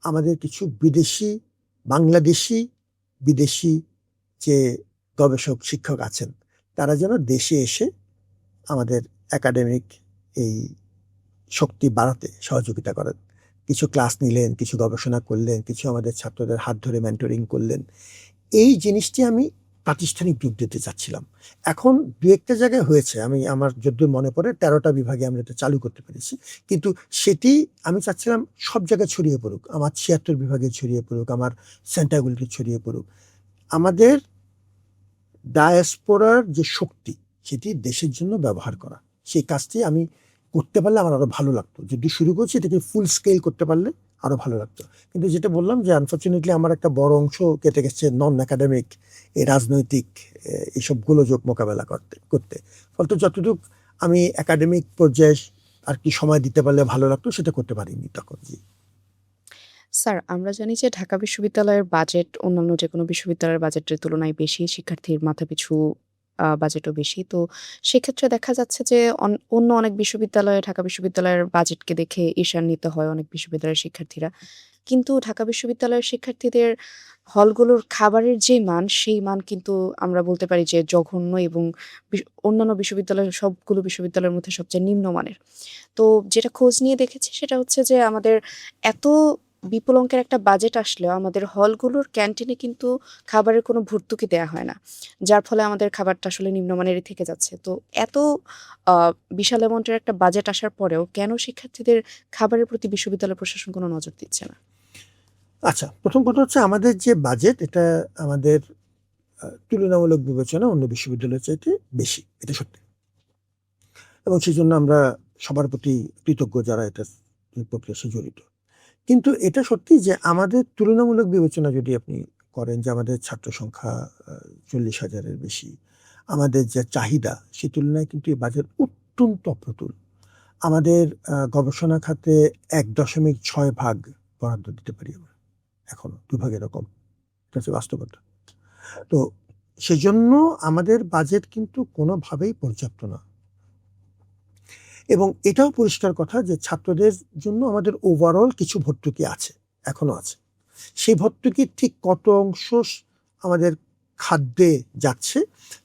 আমাদের কিছু বিদেশি, বাংলাদেশি, বিদেশি যে গবেষক শিক্ষক আছেন তারা যেন দেশে এসে আমাদের একাডেমিক এই শক্তি বাড়াতে সহযোগিতা করেন। কিছু ক্লাস নিলেন, কিছু গবেষণা করলেন, কিছু আমাদের ছাত্রদের হাত ধরে মেন্টরিং করলেন। এই জিনিসটি আমি প্রাতিষ্ঠানিক রূপ দিতে চাচ্ছিলাম। এখন দু একটা জায়গায় হয়েছে, আমি আমার যদ্দূর মনে পড়ে ১৩টা বিভাগে আমরা এটা চালু করতে পেরেছি। কিন্তু সেটি আমি চাচ্ছিলাম সব জায়গায় ছড়িয়ে পড়ুক, আমার ৭৬ বিভাগে ছড়িয়ে পড়ুক, আমার সেন্টারগুলিতে ছড়িয়ে পড়ুক। আমাদের ডায়াসপোরার যে শক্তি সেটি দেশের জন্য ব্যবহার করা, সেই কাজটি আমি করতে পারলে আমার আরো ভালো লাগতো। যদি শুরু করছি এটাকে ফুল স্কেল করতে পারলে আরো ভালো লাগতো। কিন্তু যেটা বললাম যে আনফর্চুনেটলি আমার একটা বড় অংশ কেটে গেছে নন একাডেমিক, এই রাজনৈতিক এইসব গোলযোগ মোকাবেলা করতে করতে। ফলত যতটুকু আমি একাডেমিক পর্যায়ে আর কি সময় দিতে পারলে ভালো লাগতো সেটা করতে পারিনি তখন। জি। স্যার, আমরা জানি যে ঢাকা বিশ্ববিদ্যালয়ের বাজেট অন্যান্য যেকোনো বিশ্ববিদ্যালয়ের বাজেটের তুলনায় বেশি। শিক্ষার্থীর মাথাপিছু বাজেটও বেশি। তো সেক্ষেত্রে দেখা যাচ্ছে যে অন্য অনেক বিশ্ববিদ্যালয়ে ঢাকা বিশ্ববিদ্যালয়ের বাজেটকে দেখে ঈর্ষান্বিত হয় অনেক বিশ্ববিদ্যালয়ের শিক্ষার্থীরা। কিন্তু ঢাকা বিশ্ববিদ্যালয়ের শিক্ষার্থীদের হলগুলোর খাবারের যে মান, সেই মান কিন্তু আমরা বলতে পারি যে জঘন্য, এবং অন্যান্য বিশ্ববিদ্যালয়ের, সবগুলো বিশ্ববিদ্যালয়ের মধ্যে সবচেয়ে নিম্নমানের। তো যেটা খোঁজ নিয়ে দেখেছি সেটা হচ্ছে যে আমাদের এত বিপুল অঙ্কের একটা বাজেট আসলেও আমাদের হলগুলোর ক্যান্টিনে কিন্তু খাবারের কোনো ভর্তুকি দেয়া হয় না। যার ফলে আমাদের খাবারটা আসলে নিম্নমানেরই থেকে যাচ্ছে। তো এত আ বিশাল অ্যামাউন্টের একটা বাজেট আসার পরেও কেন শিক্ষার্থীদের খাবারের প্রতি বিশ্ববিদ্যালয় প্রশাসন কোনো নজর দিচ্ছে না? আচ্ছা, প্রথম কথা হচ্ছে আমাদের যে বাজেট এটা আমাদের তুলনামূলক বিবেচনা অন্য বিশ্ববিদ্যালয়ের চাইতে বেশি, এটা সত্যি। এবং সেজন্য আমরা সবার প্রতি কৃতজ্ঞ যারা এটা প্রক্রিয়ার সাথে জড়িত। কিন্তু এটা সত্যি যে আমাদের তুলনামূলক বিবেচনা যদি আপনি করেন যে আমাদের ছাত্র সংখ্যা ৪০,০০০-এর বেশি। আমাদের যে চাহিদা সে তুলনায় কিন্তু এই বাজেট অত্যন্ত অপ্রতুল। আমাদের গবেষণা খাতে ১.৬ ভাগ বরাদ্দ দিতে পারি আমরা এখনো, ২ ভাগ এরকম। এটা হচ্ছে বাস্তবতা। তো সেজন্য আমাদের বাজেট কিন্তু কোনোভাবেই পর্যাপ্ত না। এবং এটাও পরিষ্কার কথা যে ছাত্রদের জন্য আমাদের ওভারঅল কিছু ভর্তুকি আছে, এখনো আছে। সেই ভর্তুকির ঠিক কত অংশ আমাদের খাদ্যে যাচ্ছে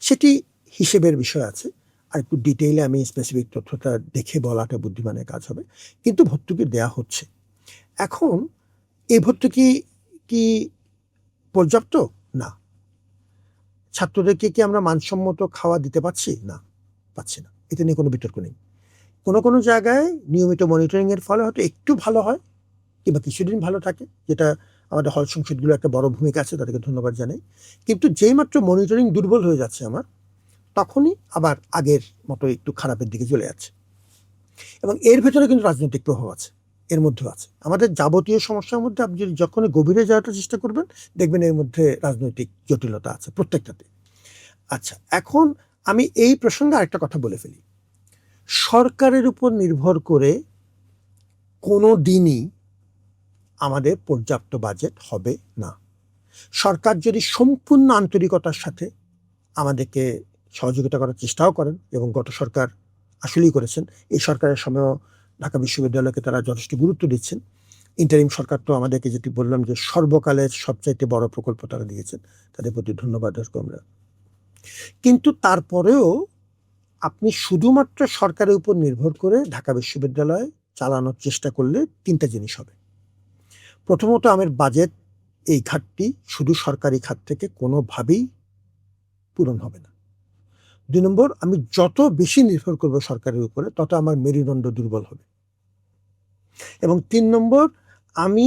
সেটি হিসেবের বিষয় আছে। আর একটু ডিটেইলে আমি স্পেসিফিক তথ্যটা দেখে বলাটা বুদ্ধিমানের কাজ হবে। কিন্তু ভর্তুকি দেয়া হচ্ছে। এখন এই ভর্তুকি কি পর্যাপ্ত? না। ছাত্রদেরকে কি আমরা মানসম্মত খাওয়া দিতে পারছি? না, পাচ্ছি না। এটা নিয়ে কোনো বিতর্ক নেই। কোনো জায়গায় নিয়মিত মনিটরিং এর ফলে হয়তো একটু ভালো হয় কিংবা কিছুদিন ভালো থাকে, যেটা আমাদের হল সংসদগুলো একটা বড় ভূমিকা আছে, তাদেরকে ধন্যবাদ জানাই। কিন্তু যেই মাত্র মনিটরিং দুর্বল হয়ে যাচ্ছে আমার, তখনই আবার আগের মতো একটু খারাপের দিকে চলে যাচ্ছে। এবং এর ভেতরে কিন্তু রাজনৈতিক প্রভাব আছে, এর মধ্যেও আছে। আমাদের যাবতীয় সমস্যার মধ্যে আপনি যদি যখনই গভীরে যাওয়ার চেষ্টা করবেন, দেখবেন এর মধ্যে রাজনৈতিক জটিলতা আছে প্রত্যেকটাতে। আচ্ছা, এখন আমি এই প্রসঙ্গে আরেকটা কথা বলে ফেলি। সরকারের উপর নির্ভর করে কোনো দিনই আমাদের পর্যাপ্ত বাজেট হবে না। সরকার যদি সম্পূর্ণ আন্তরিকতার সাথে আমাদেরকে সহযোগিতা করার চেষ্টাও করেন, এবং গত সরকার আসলেই করেছেন, এই সরকারের সময়ও ঢাকা বিশ্ববিদ্যালয়কে তারা যথেষ্ট গুরুত্ব দিচ্ছেন। ইন্টারিম সরকার তো আমাদেরকে যেটি বললাম যে সর্বকালের সবচাইতে বড় প্রকল্প তারা দিয়েছেন, তাদের প্রতি ধন্যবাদ আমরা। কিন্তু তারপরেও আপনি শুধুমাত্র সরকারের উপর নির্ভর করে ঢাকা বিশ্ববিদ্যালয় চালানোর চেষ্টা করলে ৩টা জিনিস হবে। প্রথমত, আমার বাজেট এই ঘাটতি শুধু সরকারি খাত থেকে কোনোভাবেই পূরণ হবে না। ২ নম্বর, আমি যত বেশি নির্ভর করব সরকারের উপরে তত আমার মেরুদণ্ড দুর্বল হবে। এবং ৩ নম্বর, আমি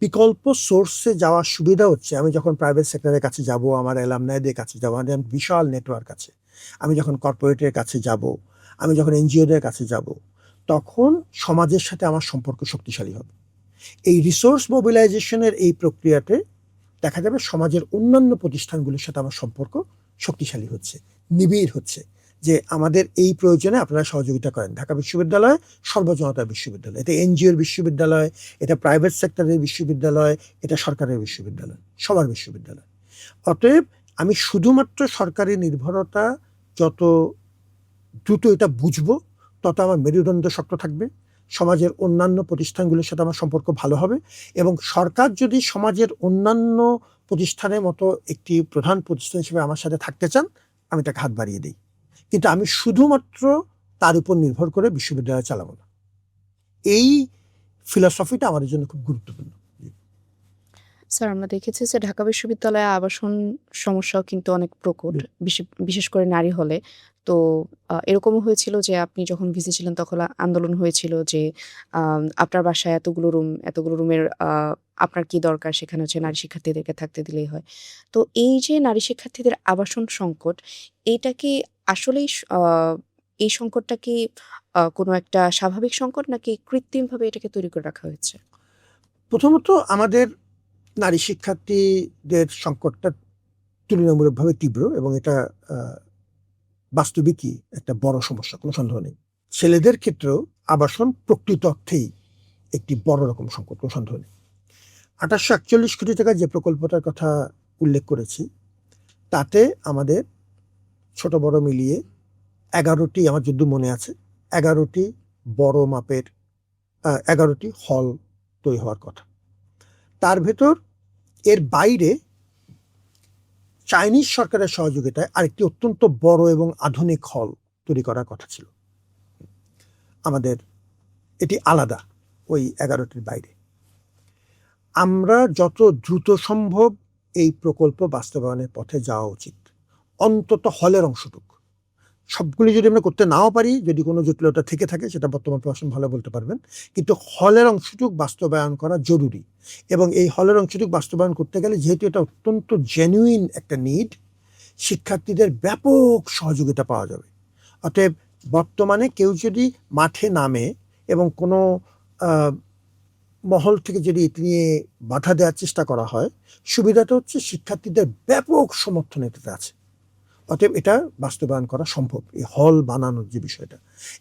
বিকল্প সোর্সে যাওয়ার সুবিধা হচ্ছে আমি যখন প্রাইভেট সেক্টরের কাছে যাব, আমার অ্যালামনাইদের কাছে যাব, আমাদের বিশাল নেটওয়ার্ক আছে। আমি যখন কর্পোরেটের কাছে যাব, আমি যখন এনজিওদের কাছে যাব, তখন সমাজের সাথে আমার সম্পর্ক শক্তিশালী হবে। এই রিসোর্স মোবিলাইজেশনের এই প্রক্রিয়াতে দেখা যাবে সমাজের অন্যান্য প্রতিষ্ঠানগুলোর সাথে আমার সম্পর্ক শক্তিশালী হচ্ছে, নিবিড় হচ্ছে, যে আমাদের এই প্রয়োজনে আপনারা সহযোগিতা করেন। ঢাকা বিশ্ববিদ্যালয় সর্বজনতা বিশ্ববিদ্যালয়, এটা এনজিওর বিশ্ববিদ্যালয়, এটা প্রাইভেট সেক্টরের বিশ্ববিদ্যালয়, এটা সরকারের বিশ্ববিদ্যালয়, সবার বিশ্ববিদ্যালয়। অতএব আমি শুধুমাত্র সরকারি নির্ভরতা যত দ্রুত এটা বুঝবো, তত আমার মেরুদণ্ড শক্ত থাকবে, সমাজের অন্যান্য প্রতিষ্ঠানগুলোর সাথে আমার সম্পর্ক ভালো হবে, এবং সরকার যদি সমাজের অন্যান্য প্রতিষ্ঠানের মতো একটি প্রধান প্রতিষ্ঠান হিসেবে আমার সাথে থাকতে চান, আমি তাকে হাত বাড়িয়ে দিই। কিন্তু আমি শুধুমাত্র তার উপর নির্ভর করে বিশ্ববিদ্যালয় চালাবো না। এই ফিলসফিটা আমাদের জন্য খুব গুরুত্বপূর্ণ। স্যার, আমরা দেখেছি যে ঢাকা বিশ্ববিদ্যালয়ে আবাসন সমস্যাও কিন্তু অনেক প্রকট, বিশেষ করে নারী হলে। তো এরকমও হয়েছিল যে আপনি যখন ভিসি ছিলেন তখন আন্দোলন হয়েছিল যে আপনার বাসায় এতগুলো রুমের আপনার কি দরকার, সেখানে হচ্ছে নারী শিক্ষার্থীদেরকে থাকতে দিলেই হয়। তো এই যে নারী শিক্ষার্থীদের আবাসন সংকট, এইটা কি আসলেই এই সংকটটা কি কোনো একটা স্বাভাবিক সংকট, নাকি কৃত্রিমভাবে এটাকে তৈরি করে রাখা হয়েছে? প্রথমত আমাদের নারী শিক্ষার্থীদের সংকটটা তুলনামূলকভাবে তীব্র, এবং এটা বাস্তবিকই একটা বড় সমস্যা, কোনো সন্দেহ নেই। ছেলেদের ক্ষেত্রেও আবাসন প্রকৃত অর্থেই একটি বড় রকম সংকট, কোনো সন্দেহ নেই। ৮৪১ কোটি টাকা যে প্রকল্পটার কথা উল্লেখ করেছি, তাতে আমাদের ছোট বড় মিলিয়ে ১১টি, আমার যদ্দূর মনে আছে, ১১টি বড় মাপের ১১টি হল তৈরি হওয়ার কথা। তার ভেতর এর বাইরে চাইনিজ সরকারের সহযোগিতায় আরেকটি অত্যন্ত বড় এবং আধুনিক হল তৈরি করার কথা ছিল আমাদের। এটি আলাদা ওই ১১টির বাইরে। আমরা যত দ্রুত সম্ভব এই প্রকল্প বাস্তবায়নের পথে যাওয়া উচিত। অন্তত হলের অংশটুকু, সবগুলি যদি আমরা করতে নাও পারি, যদি কোনো জটিলতা থেকে থাকে, সেটা বর্তমান প্রশাসন ভালো বলতে পারবেন, কিন্তু হলের অংশটুক বাস্তবায়ন করা জরুরি। এবং এই হলের অংশটুক বাস্তবায়ন করতে গেলে, যেহেতু এটা অত্যন্ত জেনুইন একটা নিড, শিক্ষার্থীদের ব্যাপক সহযোগিতা পাওয়া যাবে। অতএব বর্তমানে কেউ যদি মাঠে নামে এবং কোনো মহল থেকে যদি এটি নিয়ে বাধা দেওয়ার চেষ্টা করা হয়, সুবিধাটা হচ্ছে শিক্ষার্থীদের ব্যাপক সমর্থন এটাতে আছে। অতএব এটা বাস্তবায়ন করা সম্ভব, এই হল বানানোর যে বিষয়টা।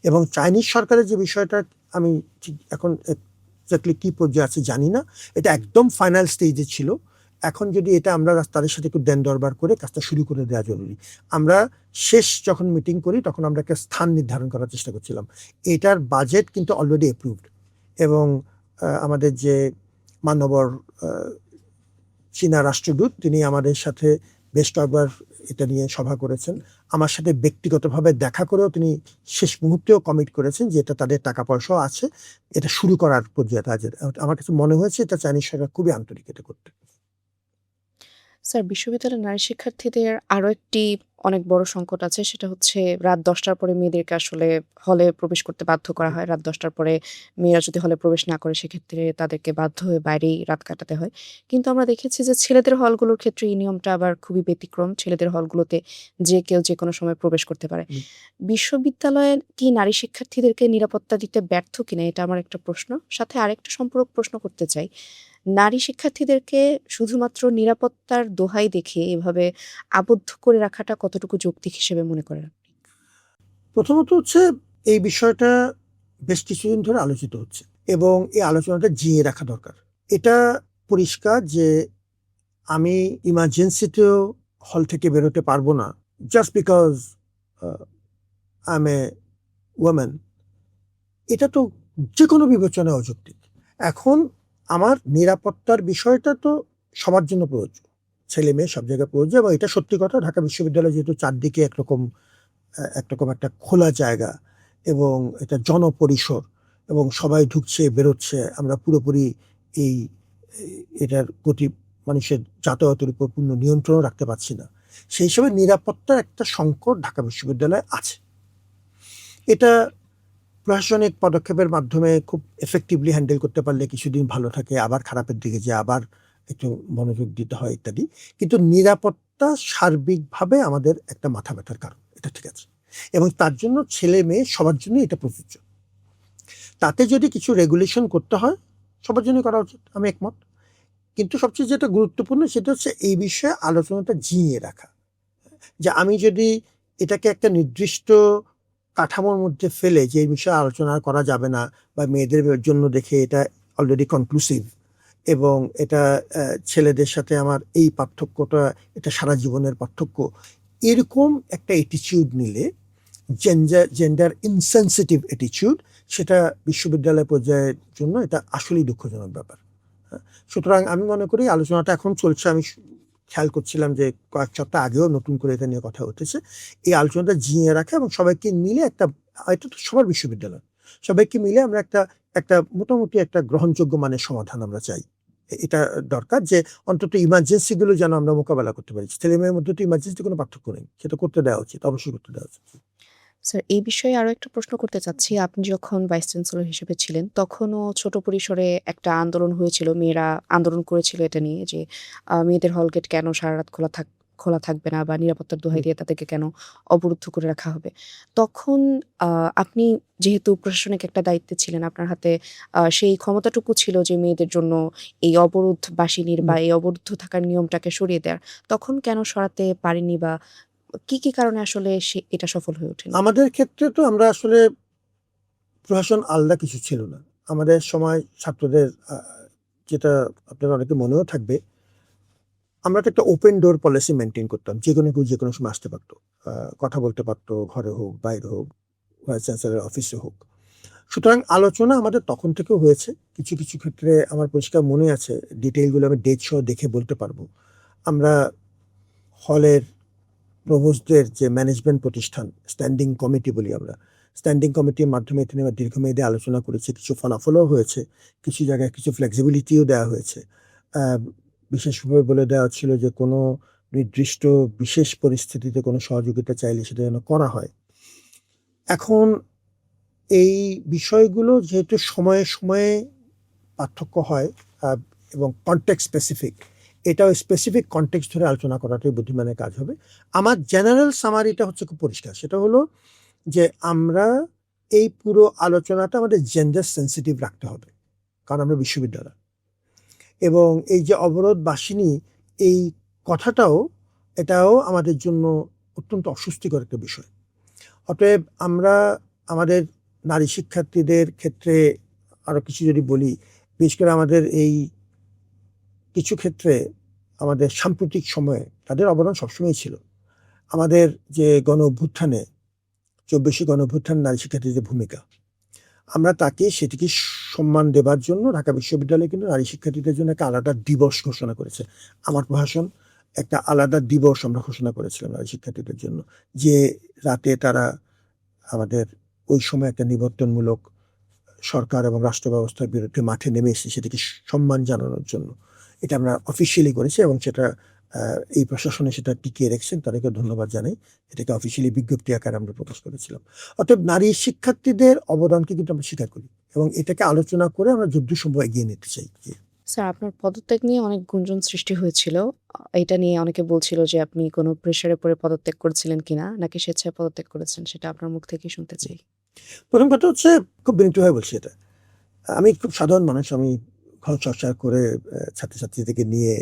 এবং চাইনিজ সরকারের যে বিষয়টা, আমি ঠিক এখন এক্স্যাক্টলি কী পর্যায়ে আছে জানি না, এটা একদম ফাইনাল স্টেজে ছিল। এখন যদি এটা আমরা তাদের সাথে একটু দেন দরবার করে কাজটা শুরু করে দেওয়া জরুরি। আমরা শেষ যখন মিটিং করি, তখন আমরা একটা স্থান নির্ধারণ করার চেষ্টা করছিলাম। এটার বাজেট কিন্তু অলরেডি অ্যাপ্রুভড, এবং আমাদের যে মানবর চীনা রাষ্ট্রদূত, তিনি আমাদের সাথে বেশ কয়েকবার এটা নিয়ে সভা করেছেন। আমার সাথে ব্যক্তিগতভাবে দেখা করেও তিনি শেষ মুহূর্তেও কমিট করেছেন যে এটা তাদের টাকা পয়সাও আছে, এটা শুরু করার পর্যায়ে আছে। আমার কাছে মনে হয়েছে এটা চাইনিজ সরকার খুবই আন্তরিক এটা করতে। স্যার, বিশ্ববিদ্যালয়ের নারী শিক্ষার্থীদের আরো একটি অনেক বড় সংকট আছে। সেটা হচ্ছে রাত ১০টার পরে মেয়েদেরকে আসলে হলে প্রবেশ করতে বাধ্য করা হয়। রাত ১০টার পরে মেয়েরা যদি হলে প্রবেশ না করে, সেক্ষেত্রে তাদেরকে বাধ্য হয়ে বাইরেই রাত কাটাতে হয়। কিন্তু আমরা দেখেছি যে ছেলেদের হলগুলোর ক্ষেত্রে এই নিয়মটা আবার খুবই ব্যতিক্রম। ছেলেদের হলগুলোতে যে কেউ যেকোনো সময় প্রবেশ করতে পারে। বিশ্ববিদ্যালয়ে কি নারী শিক্ষার্থীদেরকে নিরাপত্তা দিতে ব্যর্থ কিনা, এটা আমার একটা প্রশ্ন। সাথে আরেকটা সম্পূরক প্রশ্ন করতে চাই। নারী শিক্ষার্থীদেরকে শুধুমাত্র নিরাপত্তার দোহাই দেখিয়ে এভাবে আবদ্ধ করে রাখাটা কতটুকু যৌক্তিক হিসেবে মনে করেন আপনি? প্রথমত হচ্ছে, এই বিষয়টা বেশ কিছুদিন ধরে আলোচিত হচ্ছে, এবং এই আলোচনাটা জিইয়ে রাখা দরকার। এটা পরিষ্কার যে আমি ইমার্জেন্সিতেও হল থেকে বেরোতে পারবো না just because I M A women. এটা তো যে কোনো বিবেচনায় অযৌক্তিক। এখন আমার নিরাপত্তার বিষয়টা তো সবার জন্য প্রযোজ্য, ছেলে মেয়ে সব জায়গায় প্রযোজ্য, এবং এটা সত্যি কথা। ঢাকা বিশ্ববিদ্যালয় যেহেতু চারদিকে একরকম একটা খোলা জায়গা, এবং এটা জনপরিসর, এবং সবাই ঢুকছে বেরোচ্ছে, আমরা পুরোপুরি এই এটার প্রতি মানুষের যাতায়াতের উপর পূর্ণ নিয়ন্ত্রণ রাখতে পারছি না। সেই হিসাবে নিরাপত্তার একটা সংকট ঢাকা বিশ্ববিদ্যালয়ে আছে। এটা প্রশাসনিক পদক্ষেপের মাধ্যমে খুব এফেক্টিভলি হ্যান্ডেল করতে পারলে কিছুদিন ভালো থাকে, আবার খারাপের দিকে যে আবার একটু মনোযোগ দিতে হয় ইত্যাদি। কিন্তু নিরাপত্তা সার্বিকভাবে আমাদের একটা মাথা ব্যথার কারণ, এটা ঠিক আছে। এবং তার জন্য ছেলে মেয়ে সবার জন্য এটা প্রযোজ্য। তাতে যদি কিছু রেগুলেশন করতে হয় সবার জন্য করা উচিত, আমি একমত। কিন্তু সবচেয়ে যেটা গুরুত্বপূর্ণ সেটা হচ্ছে এই বিষয়ে আলোচনাটা জিইয়ে রাখা, যে আমি যদি এটাকে একটা নির্দিষ্ট কাঠামোর মধ্যে ফেলে যে এই বিষয়ে আলোচনা করা যাবে না, বা মেয়েদের জন্য দেখে এটা অলরেডি কনক্লুসিভ, এবং এটা ছেলেদের সাথে আমার এই পার্থক্যটা এটা সারা জীবনের পার্থক্য, এরকম একটা অ্যাটিচিউড নিলে, জেন্ডার ইনসেনসিটিভ অ্যাটিচিউড, সেটা বিশ্ববিদ্যালয় পর্যায়ের জন্য এটা আসলেই দুঃখজনক ব্যাপার। সুতরাং আমি মনে করি আলোচনাটা এখন চলছে, আমি খেয়াল করছিলাম যে কয়েক সপ্তাহ আগেও নতুন করে এটা নিয়ে কথা উঠেছে। এই আলোচনাটা জিইয়ে রাখা এবং সবাইকে মিলে একটা, এটা তো সবার বিশ্ববিদ্যালয়, সবাইকে মিলে আমরা একটা একটা মোটামুটি একটা গ্রহণযোগ্য মানের সমাধান আমরা চাই। এটা দরকার যে অন্তত ইমার্জেন্সি গুলো যেন আমরা মোকাবেলা করতে পারি। ছেলে মেয়ের মধ্যে তো ইমার্জেন্সি কোনো পার্থক্য নেই, সেটা করতে দেওয়া উচিত, অবশ্যই করতে দেওয়া উচিত। স্যার, এই বিষয়ে আরো একটা প্রশ্ন করতে চাচ্ছি। আপনি যখন ভাইস চ্যান্সেলর হিসেবে ছিলেন, তখনও ছোট পরিসরে একটা আন্দোলন হয়েছিল। মেয়েরা আন্দোলন করেছিল এটা নিয়ে যে, মেয়েদের হলগেট কেন সারারাত খোলা থাকবে না, বা নিরাপত্তার দোহাই দিয়ে তাদেরকে কেন অবরুদ্ধ করে রাখা হবে। তখন আ আপনি যেহেতু প্রশাসনিক একটা দায়িত্বে ছিলেন, আপনার হাতে সেই ক্ষমতাটুকু ছিল যে মেয়েদের জন্য এই অবরোধ বাসিনীর বা এই অবরুদ্ধ থাকার নিয়মটাকে সরিয়ে দেয়ার। তখন কেন সরাতে পারেননি, বা কি কারণে আসলে এটা সফল হয়ে ওঠেনি? আমাদের ক্ষেত্রে তো আমরা আসলে প্রশাসন আলাদা কিছু ছিল না। আমাদের সময় ছাত্রদের যেটা আপনার অনেকে মনেও থাকবে, আমরা তো একটা ওপেন ডোর পলিসি মেইনটেইন করতাম। যেকোনো কেউ যেকোনো সময় আসতে পারত। কথা বলতে পারত, ঘরে হোক, বাইরে হোক, ভাইস চ্যান্সেলরের অফিসে হোক। সুতরাং আলোচনা আমাদের তখন থেকেও হয়েছে। কিছু ক্ষেত্রে আমার পরিষ্কার মনে আছে, ডিটেইলগুলো আমি ডেট সহ দেখে বলতে পারবো। আমরা হলের প্রভোস্টদের যে ম্যানেজমেন্ট প্রতিষ্ঠান, স্ট্যান্ডিং কমিটি বলি আমরা, স্ট্যান্ডিং কমিটির মাধ্যমে এটা নিয়ে দীর্ঘমেয়াদী আলোচনা করেছি। কিছু ফলাফলও হয়েছে, কিছু জায়গায় কিছু ফ্লেক্সিবিলিটিও দেওয়া হয়েছে। বিশেষভাবে বলে দেওয়া ছিল যে কোনো নির্দিষ্ট বিশেষ পরিস্থিতিতে কোনো সহযোগিতা চাইলে সেটা যেন করা হয়। এখন এই বিষয়গুলো যেহেতু সময়ে পার্থক্য হয়, এবং কনটেক্সট স্পেসিফিক, এটাও স্পেসিফিক কনটেক্সট ধরে আলোচনা করাটাই বুদ্ধিমানের কাজ হবে। আমার জেনারেল সামারিটা হচ্ছে খুব পরিষ্কার, সেটা হলো যে আমরা এই পুরো আলোচনাটা আমাদের জেন্ডার সেন্সিটিভ রাখতে হবে, কারণ আমরা বিশ্ববিদ্যালয়, এবং এই যে অবরোধ বাসিনী, এই কথাটাও, এটাও আমাদের জন্য অত্যন্ত অস্বস্তিকর একটা বিষয়। অতএব আমরা আমাদের নারী শিক্ষার্থীদের ক্ষেত্রে আরো কিছু যদি বলি, বিশেষ করে আমাদের এই কিছু ক্ষেত্রে আমাদের সাম্প্রতিক সময়ে তাদের অবদান সবসময়ই ছিল। আমাদের যে গণ অভ্যুত্থানে, ২৪শে গণ অভ্যুত্থান নারী শিক্ষার্থীদের যে ভূমিকা, আমরা তাকে সেটিকে সম্মান দেবার জন্য ঢাকা বিশ্ববিদ্যালয় কিন্তু নারী শিক্ষার্থীদের জন্য একটা আলাদা দিবস ঘোষণা করেছে। আমার প্রশাসন একটা আলাদা দিবস আমরা ঘোষণা করেছিলাম নারী শিক্ষার্থীদের জন্য, যে রাতে তারা আমাদের ওই সময় একটা নিবর্তনমূলক সরকার এবং রাষ্ট্র ব্যবস্থার বিরুদ্ধে মাঠে নেমে এসেছে, সেটাকে সম্মান জানানোর জন্য এটা আমরা অফিসিয়ালি করেছি, এবং সেটা এই প্রশাসনে সেটা টিকিয়ে রেখেছেন, তাদেরকে ধন্যবাদ জানাই। এটাকে অফিসিয়ালি বিজ্ঞপ্তি আকারে আমরা প্রকাশ করেছিলাম। অতএব নারী শিক্ষার্থীদের অবদানকে কিন্তু আমরা স্বীকার করি, এবং এটাকে আলোচনা করে আমরা যুদ্ধসম্ভব এগিয়ে নিতে চাই। স্যার, আপনার পদত্যাগ নিয়ে অনেক গুঞ্জন সৃষ্টি হয়েছিল। এটা নিয়ে অনেকে বলছিল যে আপনি কোনো প্রেশারে পড়ে পদত্যাগ করেছিলেন কিনা, নাকি স্বেচ্ছায় পদত্যাগ করেছেন? সেটা আপনার মুখ থেকেই শুনতে চাই। প্রথম কথা হচ্ছে, খুব বিনীতভাবে বলছি এটা, আমি খুব সাধারণ মানুষ, আমি ঘর চর্চা করে ছাত্রছাত্রীদেরকে নিয়ে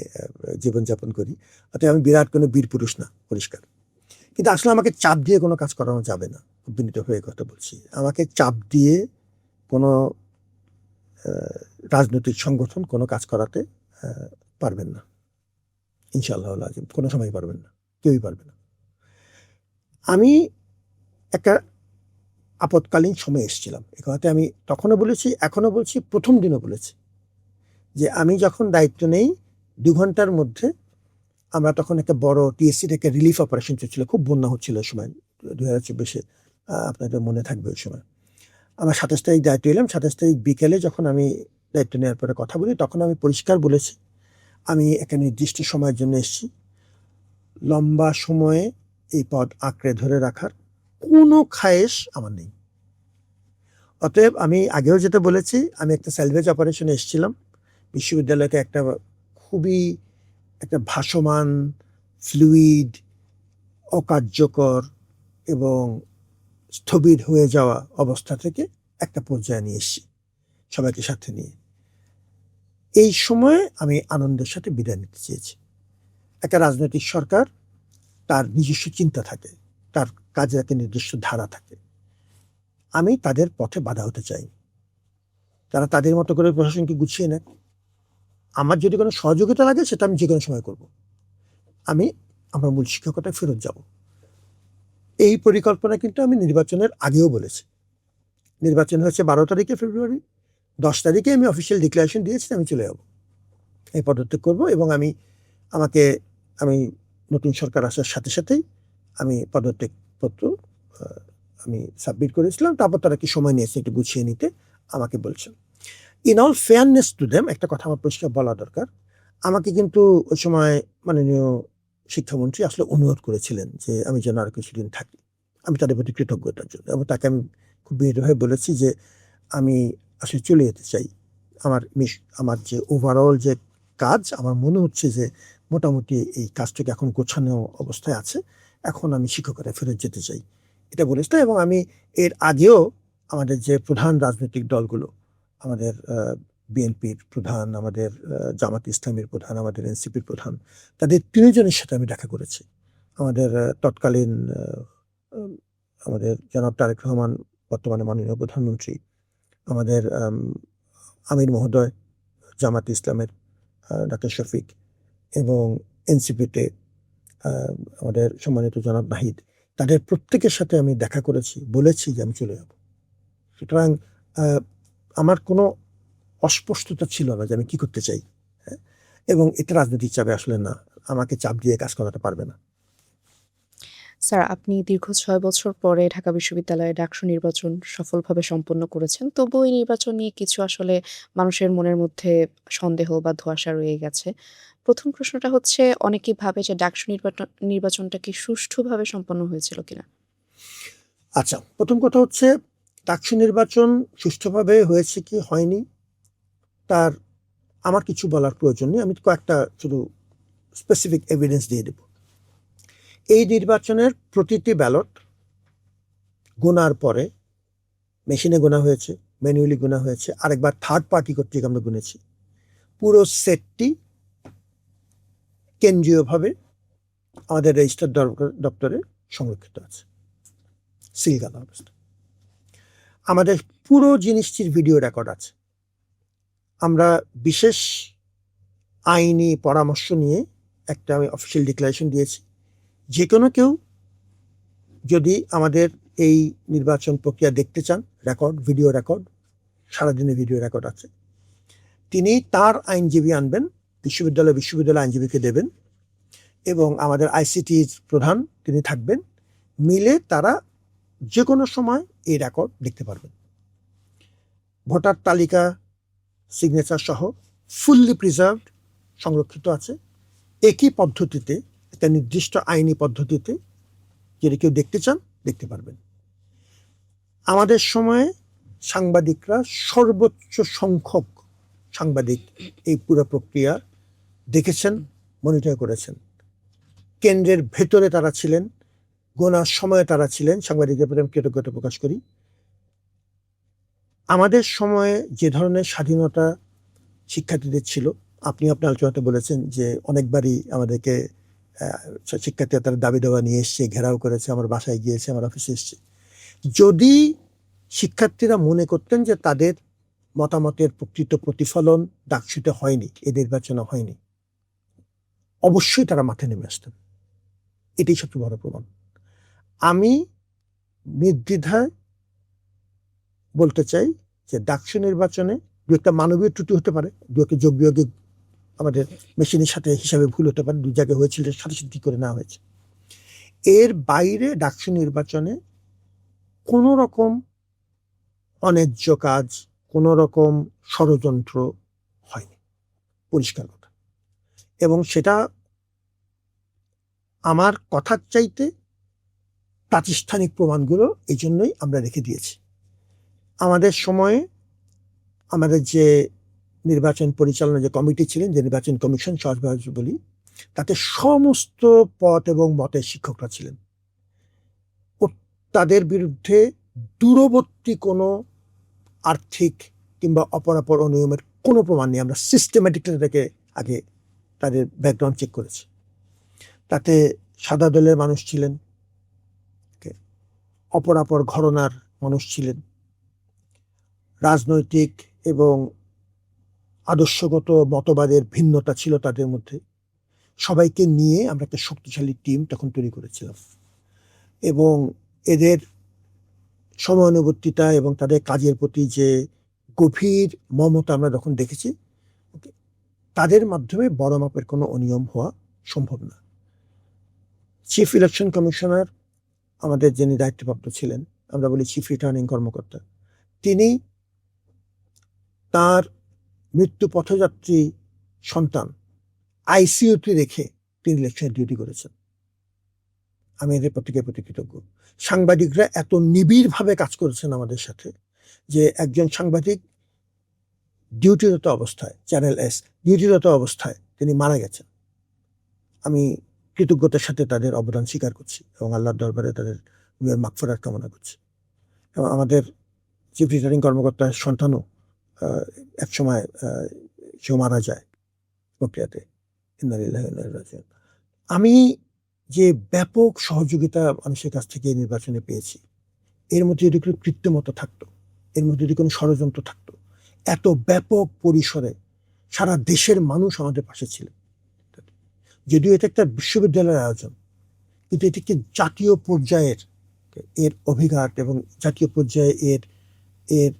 জীবনযাপন করি। অতএব আমি বিরাট কোনো বীর পুরুষ না, পরিষ্কার। কিন্তু আসলে আমাকে চাপ দিয়ে কোনো কাজ করানো যাবে না, খুব বিনীত হয়ে কথা বলছি। আমাকে চাপ দিয়ে কোনো রাজনৈতিক সংগঠন কোনো কাজ করাতে পারবেন না, ইনশাআল্লাহ আজিম, কোনো সময় পারবেন না, কেউই পারবে না। আমি একটা আপৎকালীন সময় এসেছিলাম, এ কথাতে আমি তখনও বলেছি, এখনো বলছি, প্রথম দিনও বলেছি, যে আমি যখন দায়িত্ব নেই ২ ঘন্টার মধ্যে, আমরা তখন একটা বড় টিএসসির একটা রিলিফ অপারেশন চলছিল, খুব বন্যা হচ্ছিল ওই সময় ২০২৪-এ, আপনাদের মনে থাকবে ওই সময়। আমার ২৭ তারিখ দায়িত্ব নিলাম। ২৭ তারিখ বিকেলে যখন আমি দায়িত্ব নেওয়ার পরে কথা বলি, তখন আমি পরিষ্কার বলেছি আমি একটা নির্দিষ্ট সময়ের জন্য এসেছি, লম্বা সময়ে এই পদ আঁকড়ে ধরে রাখার কোনো খায়েশ আমার নেই। অতএব আমি আগেও যেটা বলেছি, আমি একটা স্যালভেজ অপারেশনে এসেছিলাম, বিশ্ববিদ্যালয়কে একটা খুবই একটা ভাসমান, ফ্লুইড, অকার্যকর এবং স্থবির হয়ে যাওয়া অবস্থা থেকে একটা পর্যায়ে নিয়ে এসেছি সবাইকে সাথে নিয়ে। এই সময়ে আমি আনন্দের সাথে বিদায় নিতে চেয়েছি। একটা রাজনৈতিক সরকার, তার নিজস্ব চিন্তা থাকে, তার কাজের একটা নির্দিষ্ট ধারা থাকে। আমি তাদের পথে বাধা হতে চাই। তারা তাদের মতো করে প্রশাসনকে গুছিয়ে নেয়। আমার যদি কোনো সহযোগিতা লাগে সেটা আমি যে কোনো সময় করব। আমি আমার মূল শিক্ষকতায় ফেরত যাব। এই পরিকল্পনা কিন্তু আমি নির্বাচনের আগেও বলেছি। নির্বাচন হয়েছে 12 তারিখে ফেব্রুয়ারি, 10 তারিখে আমি অফিসিয়াল ডিক্লারেশন দিয়েছি আমি চলে যাব, এই পদত্যাগ করব। এবং আমি নতুন সরকার আসার সাথে সাথেই আমি পদত্যাগপত্র আমি সাবমিট করেছিলাম। তারপর তারা কি সময় নিয়েছে একটু গুছিয়ে নিতে আমাকে বলছেন। In all fairness to them, একটা কথা আমার পরিষ্কার বলা দরকার, আমাকে কিন্তু ওই সময় মাননীয় শিক্ষামন্ত্রী আসলে অনুরোধ করেছিলেন যে আমি যেন আর কিছুদিন থাকি। আমি তাদের প্রতি কৃতজ্ঞতার জন্য, এবং তাকে আমি খুব বিনীতভাবে বলেছি যে আমি আসলে চলে যেতে চাই। আমার যে ওভারঅল যে কাজ, আমার মনে হচ্ছে যে মোটামুটি এই কাজটাকে এখন গোছানো অবস্থায় আছে, এখন আমি শিক্ষকতায় ফেরত যেতে চাই, এটা বলেছিলাম। এবং আমি এর আগেও আমাদের যে প্রধান রাজনৈতিক দলগুলো, আমাদের বিএনপির প্রধান, আমাদের জামাত ইসলামের প্রধান, আমাদের এনসিপির প্রধান, তাদের তিনজনের সাথে আমি দেখা করেছি। আমাদের তৎকালীন আমাদের জনাব তারেক রহমান, বর্তমানে মাননীয় প্রধানমন্ত্রী, আমাদের আমির মহোদয় জামাত ইসলামের, ডক্টর শফিক, এবং এনসিপিতে আমাদের সম্মানিত জনাব নাহিদ, তাদের প্রত্যেকের সাথে আমি দেখা করেছি, বলেছি যে আমি চলে যাব। সুতরাং আমার কোনো অস্পষ্টতা ছিল না যে আমি কি করতে চাই। হ্যাঁ, এবং এটা রাজনৈতিক চাপে আসলে না, আমাকে চাপ দিয়ে কাজ করাতে পারবে না। স্যার, আপনি দীর্ঘ 6 বছর পরে ঢাকা বিশ্ববিদ্যালয়ে ডাকসু নির্বাচন সফলভাবে সম্পন্ন করেছেন। তবুও এই নির্বাচন নিয়ে কিছু আসলে মানুষের মনের মধ্যে সন্দেহ বা ধোঁয়াশা রয়ে গেছে। ১ম প্রশ্নটা হচ্ছে, অনেকেই ভাবে যে ডাকসু নির্বাচনটা কি সুষ্ঠুভাবে সম্পন্ন হয়েছিল কিনা? আচ্ছা, প্রথম কথা হচ্ছে ডাকসু নির্বাচন সুষ্ঠুভাবে হয়েছে কি হয়নি তার আমার কিছু বলার প্রয়োজন নেই। আমি কয়েকটা শুধু স্পেসিফিক এভিডেন্স দিয়ে দেব। এই নির্বাচনের প্রতিটি ব্যালট গোনার পরে মেশিনে গোনা হয়েছে, ম্যানুয়ালি গোনা হয়েছে, আরেকবার থার্ড পার্টি কর্তৃক আমরা গুনেছি। পুরো সেটটি কেন্দ্রীয়ভাবে আমাদের রেজিস্টার দপ্তরে সংরক্ষিত আছে, সিলগালা অবস্থা। আমাদের পুরো জিনিসটির ভিডিও রেকর্ড আছে। আমরা বিশেষ আইনি পরামর্শ নিয়ে একটা আমি অফিসিয়াল ডিক্লারেশন দিয়েছি। যে কোনো কেউ যদি আমাদের এই নির্বাচন প্রক্রিয়া দেখতে চান, ভিডিও রেকর্ড, সারাদিনের ভিডিও রেকর্ড আছে, তিনি তার আইনজীবী আনবেন, বিশ্ববিদ্যালয় আইনজীবীকে দেবেন, এবং আমাদের আইসিটির প্রধান তিনি থাকবেন, মিলে তারা যে কোনো সময় এই রেকর্ড দেখতে পারবেন। ভোটার তালিকা সিগনেচার সহ ফুললি প্রিজার্ভড, সংরক্ষিত আছে একই পদ্ধতিতে, একটা নির্দিষ্ট আইনি পদ্ধতিতে। যদি কেউ দেখতে চান দেখতে পারবেন। আমাদের সময়ে সাংবাদিকরা, সর্বোচ্চ সংখ্যক সাংবাদিক এই পুরো প্রক্রিয়া দেখেছেন, মনিটর করেছেন। কেন্দ্রের ভেতরে তারা ছিলেন, গোনার সময়ে তারা ছিলেন। সাংবাদিকদের প্রতি আমি কৃতজ্ঞতা প্রকাশ করি। আমাদের সময়ে যে ধরনের স্বাধীনতা শিক্ষার্থীদের ছিল, আপনি আপনার আলোচনাতে বলেছেন যে অনেকবারই আমাদেরকে শিক্ষার্থীরা তার দাবি দেওয়া নিয়ে এসছে, ঘেরাও করেছে, আমার বাসায় গিয়েছে, আমার অফিসে এসছে। যদি শিক্ষার্থীরা মনে করতেন যে তাদের মতামতের প্রকৃত প্রতিফলন ডাকসুতে হয়নি, এই নির্বাচনে হয়নি, অবশ্যই তারা মাঠে নেমে আসতেন। এটাই সবচেয়ে বড় প্রমাণ। আমি নির্দ্বিধায় বলতে চাই যে ডাকসু নির্বাচনে দু একটা মানবীয় ত্রুটি হতে পারে, দু একটা যোগ বিয়োগে আমাদের মেশিনের সাথে হিসাবে ভুল হতে পারে, দু জায়গায় হয়েছিল, সাথে সাথে করে নেওয়া হয়েছে। এর বাইরে ডাকসু নির্বাচনে কোনো রকম অন্যায্য কাজ, কোনো রকম ষড়যন্ত্র হয়নি, পরিষ্কার কথা। এবং সেটা আমার কথার চাইতে প্রাতিষ্ঠানিক প্রমাণগুলো এই জন্যই আমরা রেখে দিয়েছি। আমাদের সময়ে আমাদের যে নির্বাচন পরিচালনা যে কমিটি ছিলেন, যে নির্বাচন কমিশন সহজভাবে বলি, তাতে সমস্ত পদ এবং মতের শিক্ষকরা ছিলেন। তাদের বিরুদ্ধে দূরবর্তী কোনো আর্থিক কিংবা অপরাপর অনিয়মের কোনো প্রমাণ নেই। আমরা সিস্টেম্যাটিকলি তাদেরকে আগে তাদের ব্যাকগ্রাউন্ড চেক করেছি। তাতে সাদা দলের মানুষ ছিলেন, অপরাপর ঘরানার মানুষ ছিলেন, রাজনৈতিক এবং আদর্শগত মতবাদের ভিন্নতা ছিল তাদের মধ্যে। সবাইকে নিয়ে আমরা একটা শক্তিশালী টিম তখন তৈরি করেছিলাম এবং এদের সময়ানুবর্তিতা এবং তাদের কাজের প্রতি যে গভীর মমতা আমরা যখন দেখেছি, তাদের মাধ্যমে বড় মাপের কোনো অনিয়ম হওয়া সম্ভব না। চিফ ইলেকশন কমিশনার আমাদের যিনি দায়িত্বপ্রাপ্ত ছিলেন, আমরা বলি চিফ রিটার্নিং কর্মকর্তা, তিনি তার মৃত্যু পথযাত্রী সন্তান আইসিইউতে রেখে তিনি ইলেকশনের ডিউটি করেছেন। আমি এদের প্রত্যেকের প্রতি কৃতজ্ঞ। সাংবাদিকরা এত নিবিড়ভাবে কাজ করেছেন আমাদের সাথে যে একজন সাংবাদিক ডিউটিরত অবস্থায়, চ্যানেল এস ডিউটিরত অবস্থায় তিনি মারা গেছেন। আমি কৃতজ্ঞতার সাথে তাদের অবদান স্বীকার করছি এবং আল্লাহর দরবারে তাদের মাগফিরাত কামনা করছি। এবং আমাদের চিফ রিটার্নিং কর্মকর্তার সন্তানও একসময় কেউ মারা যায় প্রক্রিয়াতে। আমি যে ব্যাপক সহযোগিতা মানুষের কাছ থেকে এই নির্বাচনে পেয়েছি, এর মধ্যে যদি কোনো কৃত্রিমতা থাকতো, এর মধ্যে যদি কোনো ষড়যন্ত্র থাকতো, এত ব্যাপক পরিসরে সারা দেশের মানুষ আমাদের পাশে ছিলেন। যদিও এটা একটা বিশ্ববিদ্যালয়ের আয়োজন, কিন্তু এটি একটি জাতীয় পর্যায়ের এর অভিঘাত এবং জাতীয় পর্যায়ে এর এর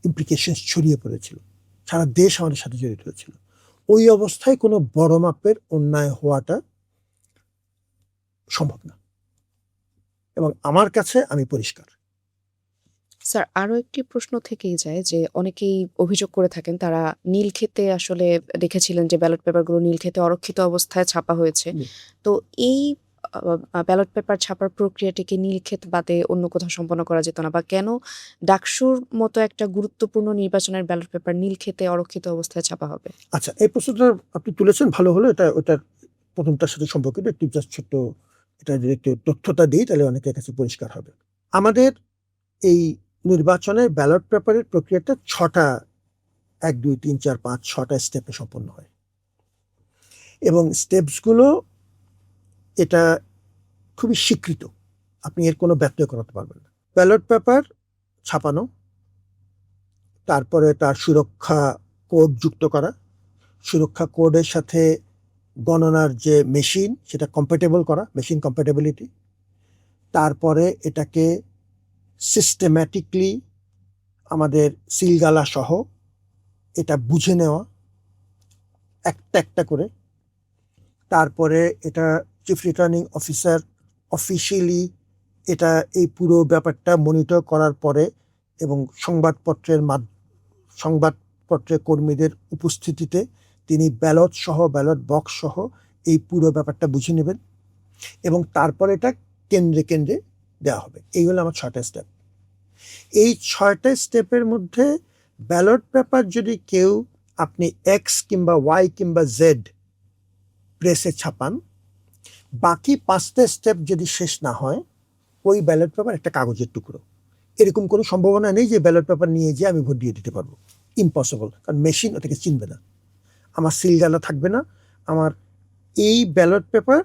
ইমপ্লিকেশনস ছড়িয়ে পড়েছিল। সারা দেশ আমাদের সাথে জড়িত হয়েছিল। ওই অবস্থায় কোনো বড় মাপের অন্যায় হওয়াটা সম্ভব না এবং আমার কাছে আমি পরিষ্কার। স্যার, আরো একটি প্রশ্ন থেকেই যায় যে অনেকেই অভিযোগ করে থাকেন তারা নীলক্ষেতে আসলে দেখেছিলেন যে ব্যালট পেপারগুলো নীলক্ষেতে অরক্ষিত অবস্থায় ছাপা হয়েছে। তো এই ব্যালট পেপার ছাপার প্রক্রিয়াটিকে নীলক্ষেত বাদে অন্য কোথাও সম্পন্ন করা যেত না, বা কেন ডাকসুর মতো একটা গুরুত্বপূর্ণ নির্বাচনের ব্যালট পেপার নীলক্ষেতে অরক্ষিত অবস্থায় ছাপা হবে? আচ্ছা, এই প্রশ্নটা আপনি তুলেছেন, ভালো হলো। এটা ওটার প্রথমটার সাথে সম্পর্কিত একটু জাস্ট ছোট্ট এটা যদি একটু তথ্যটা দিই তাহলে অনেকের কাছে পরিষ্কার হবে। আমাদের এই নির্বাচনের ব্যালট পেপারের প্রক্রিয়াটা ৬টা ১, ২, ৩, ৪, ৫, ৬টা স্টেপে সম্পন্ন হয় এবং স্টেপসগুলো এটা খুবই স্বীকৃত। আপনি এর কোনো ব্যত্যয় করাতে পারবেন না। ব্যালট পেপার ছাপানো, তারপরে তার সুরক্ষা কোড যুক্ত করা, সুরক্ষা কোডের সাথে গণনার যে মেশিন সেটা কম্প্যাটেবল করা, মেশিন কম্প্যাটেবিলিটি, তারপরে এটাকে সিস্টেম্যাটিকলি আমাদের সিলগালা সহ এটা বুঝে নেওয়া একটা একটা করে, তারপরে এটা চিফ রিটার্নিং অফিসার অফিসিয়ালি এটা এই পুরো ব্যাপারটা মনিটর করার পরে এবং সংবাদপত্রের কর্মীদের উপস্থিতিতে তিনি ব্যালট সহ, ব্যালট বক্স সহ এই পুরো ব্যাপারটা বুঝে নেবেন এবং তারপরে এটা কেন্দ্রে কেন্দ্রে দেওয়া হবে। এই হলো আমার ৬টা স্টেপ। এই ৬টা স্টেপের মধ্যে ব্যালট পেপার যদি কেউ আপনি এক্স কিংবা ওয়াই কিংবা জেড প্রেসে ছাপান, বাকি 5টা স্টেপ যদি শেষ না হয়, ওই ব্যালট পেপার একটা কাগজের টুকরো। এরকম কোনো সম্ভাবনা নেই যে ব্যালট পেপার নিয়ে যেয়ে আমি ভোট দিয়ে দিতে পারবো। ইম্পসিবল, কারণ মেশিন ওটাকে চিনবে না, আমার সিলগালা থাকবে না। আমার এই ব্যালট পেপার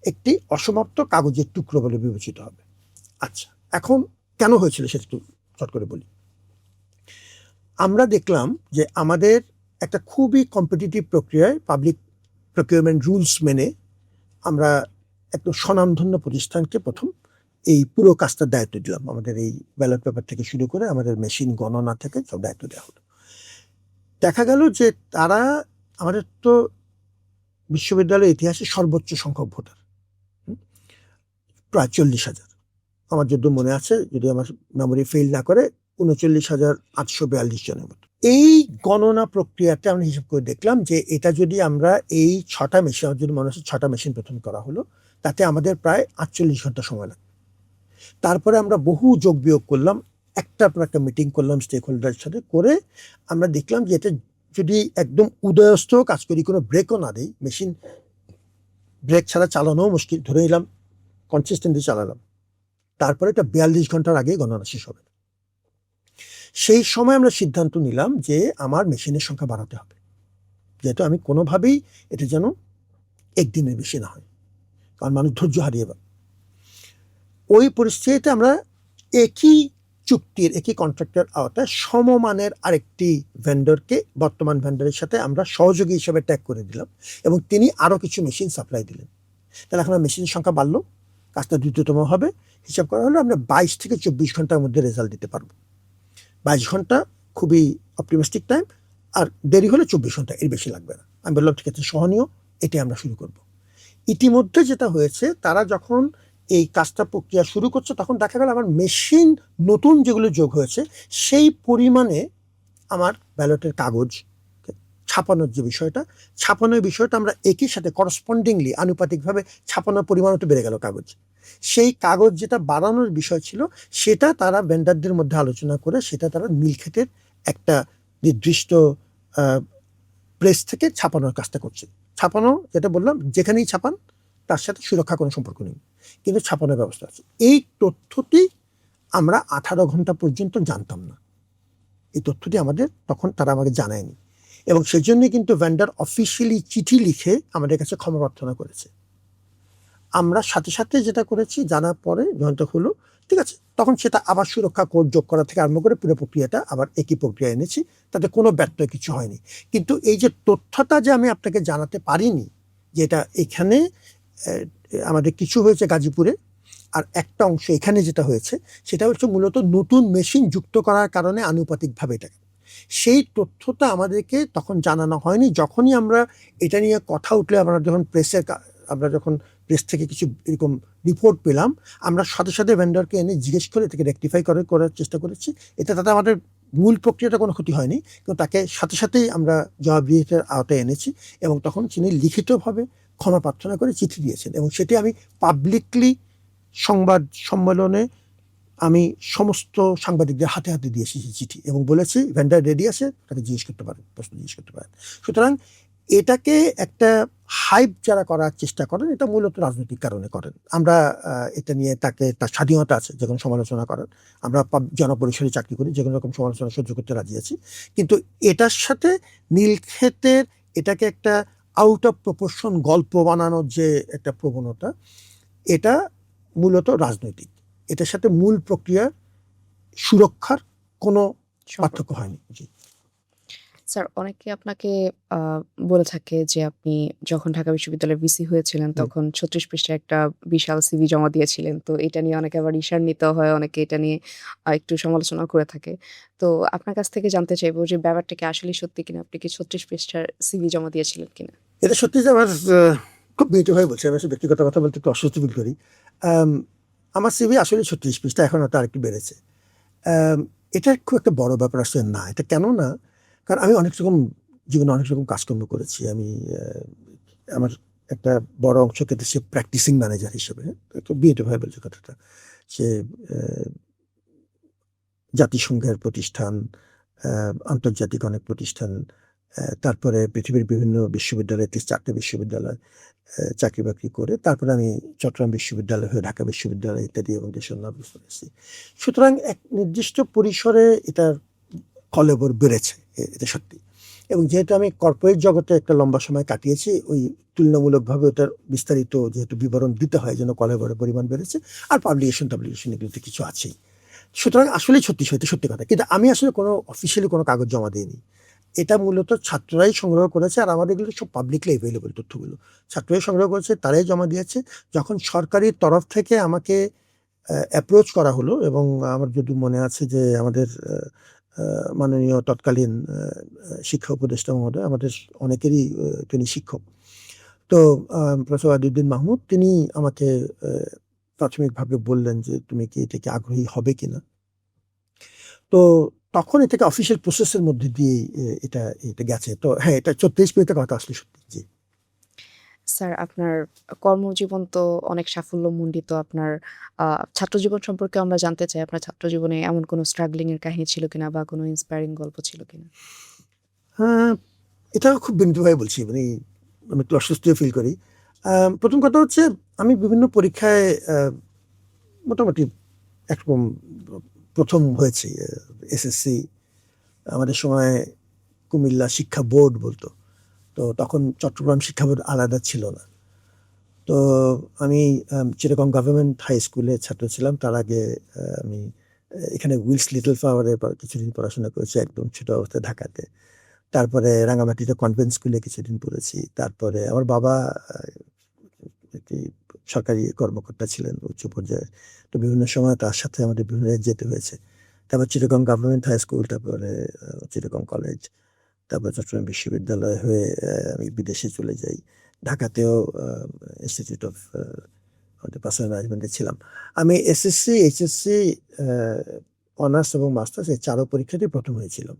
একটি অসমাপ্ত কাগজের টুকরো বলে বিবেচিত হবে। আচ্ছা, এখন কেন হয়েছিল সেটা একটু চট করে বলি। আমরা দেখলাম যে আমাদের একটা খুবই কম্পিটিটিভ প্রক্রিয়ায় পাবলিক প্রকিউরমেন্ট রুলস মেনে আমরা একটা স্বনামধন্য প্রতিষ্ঠানকে প্রথম এই পুরো কাজটার দায়িত্ব দিলাম। আমাদের এই ব্যালট পেপার থেকে শুরু করে আমাদের মেশিন গণনা থেকে সব দায়িত্ব দেওয়া হলো। দেখা গেল যে তারা, আমাদের তো বিশ্ববিদ্যালয়ের ইতিহাসে সর্বোচ্চ সংখ্যক ভোটার, প্রায় 40,000। আমার যদি মনে আছে, যদি আমার মেমোরি ফেল না করে, 39,842 জনের মতো। এই গণনা প্রক্রিয়াতে আমরা হিসাব করে দেখলাম যে এটা যদি আমরা এই 6টা মেশিন, আমার যদি মনে হচ্ছে 6টা মেশিন প্রথম করা হলো, তাতে আমাদের প্রায় 48 ঘন্টা সময় লাগবে। তারপরে আমরা বহু যোগ বিয়োগ করলাম, একটার পর একটা মিটিং করলাম স্টেক হোল্ডারের সাথে, করে আমরা দেখলাম যে এটা যদি একদম উদয়স্থ কাজ করি, কোনো ব্রেকও না দিই, মেশিন ব্রেক ছাড়া চালানোও মুশকিল, ধরে নিলাম কনসিস্টেন্টলি চালালাম, তারপরে এটা 42 ঘন্টার আগে গণনা শেষ হবে। সেই সময় আমরা সিদ্ধান্ত নিলাম যে আমার মেশিনের সংখ্যা বাড়াতে হবে, যেহেতু আমি কোনোভাবেই এটা যেন একদিনের বেশি না হয়, কারণ মানুষ ধৈর্য হারিয়ে যাবে। ওই পরিস্থিতিতে আমরা একই চুক্তির, একই কন্ট্রাক্টের আওতায় সমমানের আরেকটি ভেন্ডরকে বর্তমান ভেন্ডরের সাথে আমরা সহযোগী হিসেবে ট্যাগ করে দিলাম, এবং তিনি আরও কিছু মেশিন সাপ্লাই দিলেন। তাহলে এখন মেশিনের সংখ্যা বাড়লো, কাজটা দ্রুততম হবে। হিসাব করা হলে আমরা 22 থেকে 24 ঘন্টার মধ্যে রেজাল্ট দিতে পারবো। 22 ঘন্টা খুবই অপটিমিস্টিক টাইম, আর দেরি হলে 24 ঘন্টা, এর বেশি লাগবে না। আমি বললাম ঠিক আছে, সহনীয়, এটাই আমরা শুরু করব। ইতিমধ্যে যেটা হয়েছে, তারা যখন এই কাজটা প্রক্রিয়া শুরু করছে তখন দেখা গেল আমার মেশিন নতুন যেগুলো যোগ হয়েছে সেই পরিমাণে আমার ব্যালটের কাগজ ছাপানোর যে বিষয়টা, ছাপানোর বিষয়টা আমরা একই সাথে করসপন্ডিংলি আনুপাতিকভাবে ছাপানোর পরিমাণও তো বেড়ে গেল কাগজ। সেই কাগজ যেটা বাড়ানোর বিষয় ছিল সেটা তারা ভেন্ডারদের মধ্যে আলোচনা করে সেটা তারা নীলক্ষেতের একটা নির্দিষ্ট প্রেস থেকে ছাপানোর কাজটা করছে। ছাপানো, যেটা বললাম, যেখানেই ছাপান তার সাথে সুরক্ষা কোনো সম্পর্ক নেই, কিন্তু ছাপানোর ব্যবস্থা আছে। এই তথ্যটি আমরা 18 ঘন্টা পর্যন্ত জানতাম না। এই তথ্যটি আমাদের তখন তারা আমাকে জানায়নি, এবং সেই জন্য কিন্তু ভেন্ডার অফিসিয়ালি চিঠি লিখে আমাদের কাছে ক্ষমা প্রার্থনা করেছে। আমরা সাথে সাথে যেটা করেছি, জানার পরে যখন হলো ঠিক আছে, তখন সেটা আবার সুরক্ষা কোড যোগ করা থেকে আরম্ভ করে পুরো প্রক্রিয়াটা আবার একই প্রক্রিয়া এনেছি, তাতে কোনো ব্যত্যয় কিছু হয়নি। কিন্তু এই যে তথ্যটা যে আমি আপনাকে জানাতে পারিনি, যেটা এখানে আমাদের কিছু হয়েছে গাজীপুরে, আর একটা অংশ এখানে যেটা হয়েছে সেটা হচ্ছে মূলত নতুন মেশিন যুক্ত করার কারণে আনুপাতিকভাবে এটা, সেই তথ্যটা আমাদেরকে তখন জানানো হয়নি। যখনই আমরা এটা নিয়ে কথা উঠলে, আমরা যখন প্রেস থেকে কিছু এরকম রিপোর্ট পেলাম, আমরা সাথে সাথে ভেন্ডরকে এনে জিজ্ঞেস করে থেকে রেকটিফাই করার চেষ্টা করেছি। এটা তাতে আমাদের মূল প্রক্রিয়াটা কোনো ক্ষতি হয়নি, কিন্তু তাকে সাথে সাথেই আমরা জবাবদিহিতার আওতায় এনেছি, এবং তখন তিনি লিখিতভাবে ক্ষমা প্রার্থনা করে চিঠি দিয়েছেন, এবং সেটি আমি পাবলিকলি সংবাদ সম্মেলনে আমি সমস্ত সাংবাদিকদের হাতে হাতে দিয়েছি সেই চিঠি, এবং বলেছি ভেন্ডার রেডি আছে, তাকে জিজ্ঞেস করতে পারেন, প্রশ্ন জিজ্ঞেস করতে পারেন। সুতরাং এটাকে একটা হাইপ যারা করার চেষ্টা করেন, এটা মূলত রাজনৈতিক কারণে করেন। আমরা এটা নিয়ে তার স্বাধীনতা আছে যে কোনো সমালোচনা করার, আমরা জনপরিসরে চাকরি করি, যে কোনো রকম সমালোচনা সহ্য করতে রাজি আছি, কিন্তু এটার সাথে নীলক্ষেতের এটাকে একটা আউট অফ প্রপোর্শন গল্প বানানোর যে একটা প্রবণতা, এটা মূলত রাজনৈতিক। এটার সাথে মূল প্রক্রিয়ার সুরক্ষার কোনো পার্থক্য হয়নি। জি স্যার, অনেকে আপনাকে বলে থাকে যে আপনি যখন ঢাকা বিশ্ববিদ্যালয়ের ভিসি হয়েছিলেন তখন ৩৬ পৃষ্ঠার একটা বিশাল সিভি জমা দিয়েছিলেন। তো এটা নিয়ে অনেকে আবার ঈর্ষান্বিত হয়, অনেকে এটা নিয়ে একটু সমালোচনা করে থাকে। তো আপনার কাছ থেকে জানতে চাইবো যে ব্যাপারটা কি আসলেই সত্যি কিনা? আপনি কি ৩৬ পৃষ্ঠার সিভি জমা দিয়েছিলেন কিনা? এটা সত্যি যে আমার খুব বিনীত হয়ে বলছি, আমি ব্যক্তিগত কথা বলতে একটু অস্বস্তি ফিল করি। আমার সিভি আসলে 36 পৃষ্ঠা, এখন হয়তো আরেকটু বেড়েছে। এটা খুব একটা বড় ব্যাপার আসলে না। এটা কেন না, কারণ আমি অনেক রকম জীবনে অনেক রকম কাজকর্ম করেছি। আমি আমার একটা বড় অংশ কেটেছে প্র্যাকটিসিং ম্যানেজার হিসেবে। একটু বিনীত হয়ে বলছে কথাটা, সে জাতিসংঘের প্রতিষ্ঠান, আন্তর্জাতিক অনেক প্রতিষ্ঠান, তারপরে পৃথিবীর বিভিন্ন বিশ্ববিদ্যালয়ে 4টে বিশ্ববিদ্যালয় চাকরি বাকরি করে তারপরে আমি চট্টগ্রাম বিশ্ববিদ্যালয় হয়ে ঢাকা বিশ্ববিদ্যালয় ইত্যাদি এবং দেশের নাম করেছি। সুতরাং এক নির্দিষ্ট পরিসরে এটার কলেবর বেড়েছে, এটা সত্যি। এবং যেহেতু আমি কর্পোরেট জগতে একটা লম্বা সময় কাটিয়েছি, ওই তুলনামূলকভাবে ওটার বিস্তারিত যেহেতু বিবরণ দিতে হয়, যেন কলেবরের পরিমাণ বেড়েছে। আর পাবলিকেশন এগুলোতে কিছু আছেই। সুতরাং আসলেই সত্যি কথা। কিন্তু আমি আসলে কোনো অফিসিয়ালি কোনো কাগজ জমা দিইনি। এটা মূলত ছাত্ররাই সংগ্রহ করেছে, আর আমাদের এগুলো সব পাবলিকলি অ্যাভেলেবল তথ্যগুলো ছাত্ররাই সংগ্রহ করেছে, তারাই জমা দিয়েছে। যখন সরকারি তরফ থেকে আমাকে অ্যাপ্রোচ করা হলো, এবং আমার যদি মনে আছে যে আমাদের মাননীয় তৎকালীন শিক্ষা উপদেষ্টা মহোদয়, আমাদের অনেকেরই তিনি শিক্ষক, তো প্রফেসর ওয়াহিদুদ্দিন মাহমুদ, তিনি আমাকে প্রাথমিকভাবে বললেন যে তুমি কি এটাকে আগ্রহী হবে কিনা। তো তখন এটাকে অফিসিয়াল প্রসেসের মধ্যে দিয়ে এটা গেছে। তো হ্যাঁ, এটা ৩৬ মিনিটের কথা আসলে সত্যি। জি স্যার, আপনার কর্মজীবন তো অনেক সাফল্যমণ্ডিত। আপনার ছাত্রজীবন সম্পর্কে আমরা জানতে চাই। আপনার ছাত্রজীবনে এমন কোনো স্ট্রাগলিং এর কাহিনী ছিল কিনা বা কোনো ইন্সপায়ারিং গল্প ছিল কিনা? হ্যাঁ, এটা খুব বিনীতভাবে বলছি, মানে আমি একটু অস্বস্তিও ফিল করি। প্রথম কথা হচ্ছে, আমি বিভিন্ন পরীক্ষায় মোটামুটি একরকম প্রথম হয়েছি এসএসসি। আমাদের সময় কুমিল্লা শিক্ষা বোর্ড বলতো, তো তখন চট্টগ্রাম শিক্ষা বোর্ড আলাদা ছিল না। তো আমি চিটাগং গভর্নমেন্ট হাই স্কুলে ছাত্র ছিলাম। তার আগে আমি এখানে উইলস লিটল ফ্লাওয়ারে কিছুদিন পড়াশোনা করেছি একদম ছোট অবস্থায় ঢাকাতে। তারপরে রাঙামাটিতে কনভেন্ট স্কুলে কিছুদিন পড়েছি। তারপরে আমার বাবা একটি সরকারি কর্মকর্তা ছিলেন উচ্চ পর্যায়ে, তো বিভিন্ন সময় তার সাথে আমাদের বিভিন্ন জায়গায় যেতে হয়েছে। তারপর চিটাগং গভর্নমেন্ট হাই স্কুল, তারপরে চিটাগং কলেজ, তারপর চট্টগ্রাম বিশ্ববিদ্যালয় হয়ে আমি বিদেশে চলে যাই। ঢাকাতেও ইনস্টিটিউট অফ পার্সোনাল ম্যানেজমেন্টে ছিলাম। আমি এসএসসি, এইচএসসি, অনার্স এবং মাস্টার্স এই চারো পরীক্ষাতেই প্রথম হয়েছিলাম।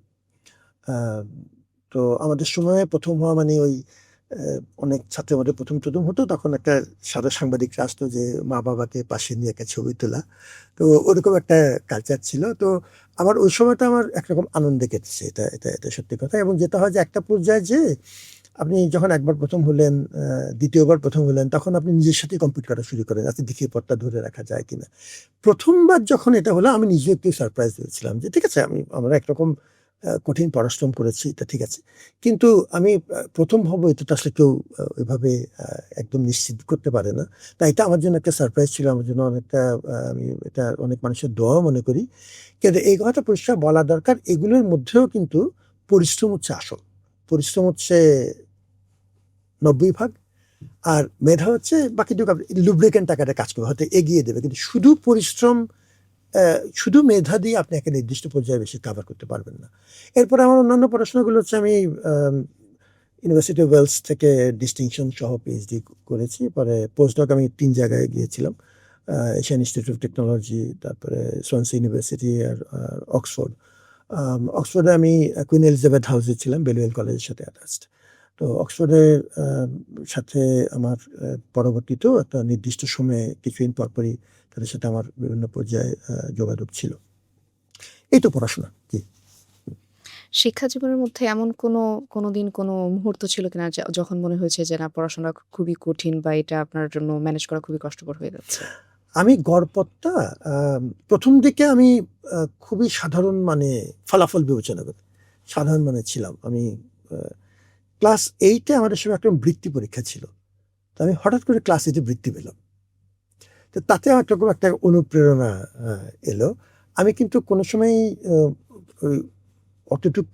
আহ, তো আমাদের সময়ে প্রথম হওয়া মানে ওই অনেক ছাত্রের মধ্যে প্রথম প্রথম হতো, তখন একটা সাদা সাংবাদিকরা আসতো যে মা বাবাকে পাশে নিয়ে একটা ছবি তোলা। তো ওরকম একটা কালচার ছিল। তো আমার ওই সময়টা আমার একরকম আনন্দে কেটেছে, এটা এটা এটা সত্যি কথা। এবং যেটা হয় যে একটা পর্যায়ে যে আপনি যখন একবার প্রথম হলেন, দ্বিতীয়বার প্রথম হলেন, তখন আপনি নিজের সাথে কম্পিট করা শুরু করেন, আজকে দেখি পথটা ধরে রাখা যায় কিনা। প্রথমবার যখন এটা হলো আমি নিজে একটু সারপ্রাইজ হয়েছিলাম যে ঠিক আছে, আমরা একরকম কঠিন পরিশ্রম করেছি, এটা ঠিক আছে, কিন্তু আমি প্রথম হব এটা তো আসলে কেউ ওইভাবে একদম নিশ্চিত করতে পারে না। তাই এটা আমার জন্য একটা সারপ্রাইজ ছিল, আমার জন্য অনেকটা আমি এটা অনেক মানুষের দোয়াও মনে করি। কিন্তু এই কথাটা পরিষ্কার বলা দরকার, এগুলোর মধ্যেও কিন্তু পরিশ্রম হচ্ছে আসল। পরিশ্রম হচ্ছে 90 ভাগ, আর মেধা হচ্ছে বাকিটুকু। লুব্রিকেন্ট টাকাটা কাজ করবে, হয়তো এগিয়ে দেবে, কিন্তু শুধু পরিশ্রম, শুধু মেধা দিয়ে আপনি একটা নির্দিষ্ট পর্যায়ে বেশি কাভার করতে পারবেন না। এরপরে আমার অন্যান্য পড়াশোনাগুলো হচ্ছে আমি ইউনিভার্সিটি অফ ওয়েলস থেকে ডিস্টিংশন সহ পিএইচডি করেছি। পরে পোস্টডক আমি 3 জায়গায় গিয়েছিলাম, এশিয়ান ইনস্টিটিউট অফ টেকনোলজি, তারপরে সোয়ানসি ইউনিভার্সিটি, আর অক্সফোর্ড। অক্সফোর্ডে আমি কুইন এলিজাবেথ হাউসে ছিলাম, বেলুয়েল কলেজের সাথে অ্যাটাচড। তো অক্সফোর্ডের সাথে আমার পরবর্তীতেও একটা নির্দিষ্ট সময়ে কিছুদিন পরপরই তাদের সাথে আমার বিভিন্ন পর্যায়ে যোগাযোগ ছিল। এই তো পড়াশোনা। জি। শিক্ষা জীবনের মধ্যে এমন কোনোদিন কোনো মুহূর্ত ছিল কিনা যখন মনে হয়েছে যে না পড়াশোনা খুবই কঠিন বা এটা আপনার জন্য ম্যানেজ করা খুবই কষ্টকর হয়ে যাচ্ছে? আমি গড়পড়তা প্রথম দিকে আমি খুবই সাধারণ মানে ফলাফল বিবেচনা করি সাধারণ মানে ছিলাম আমি। ক্লাস 8-এ আমাদের সময় একটা বৃত্তি পরীক্ষা ছিল, তো আমি হঠাৎ করে ক্লাস 8-এ বৃত্তি পেলাম। তো তাতে আমার এরকম একটা অনুপ্রেরণা এলো। আমি কিন্তু কোনো সময় অতটুকু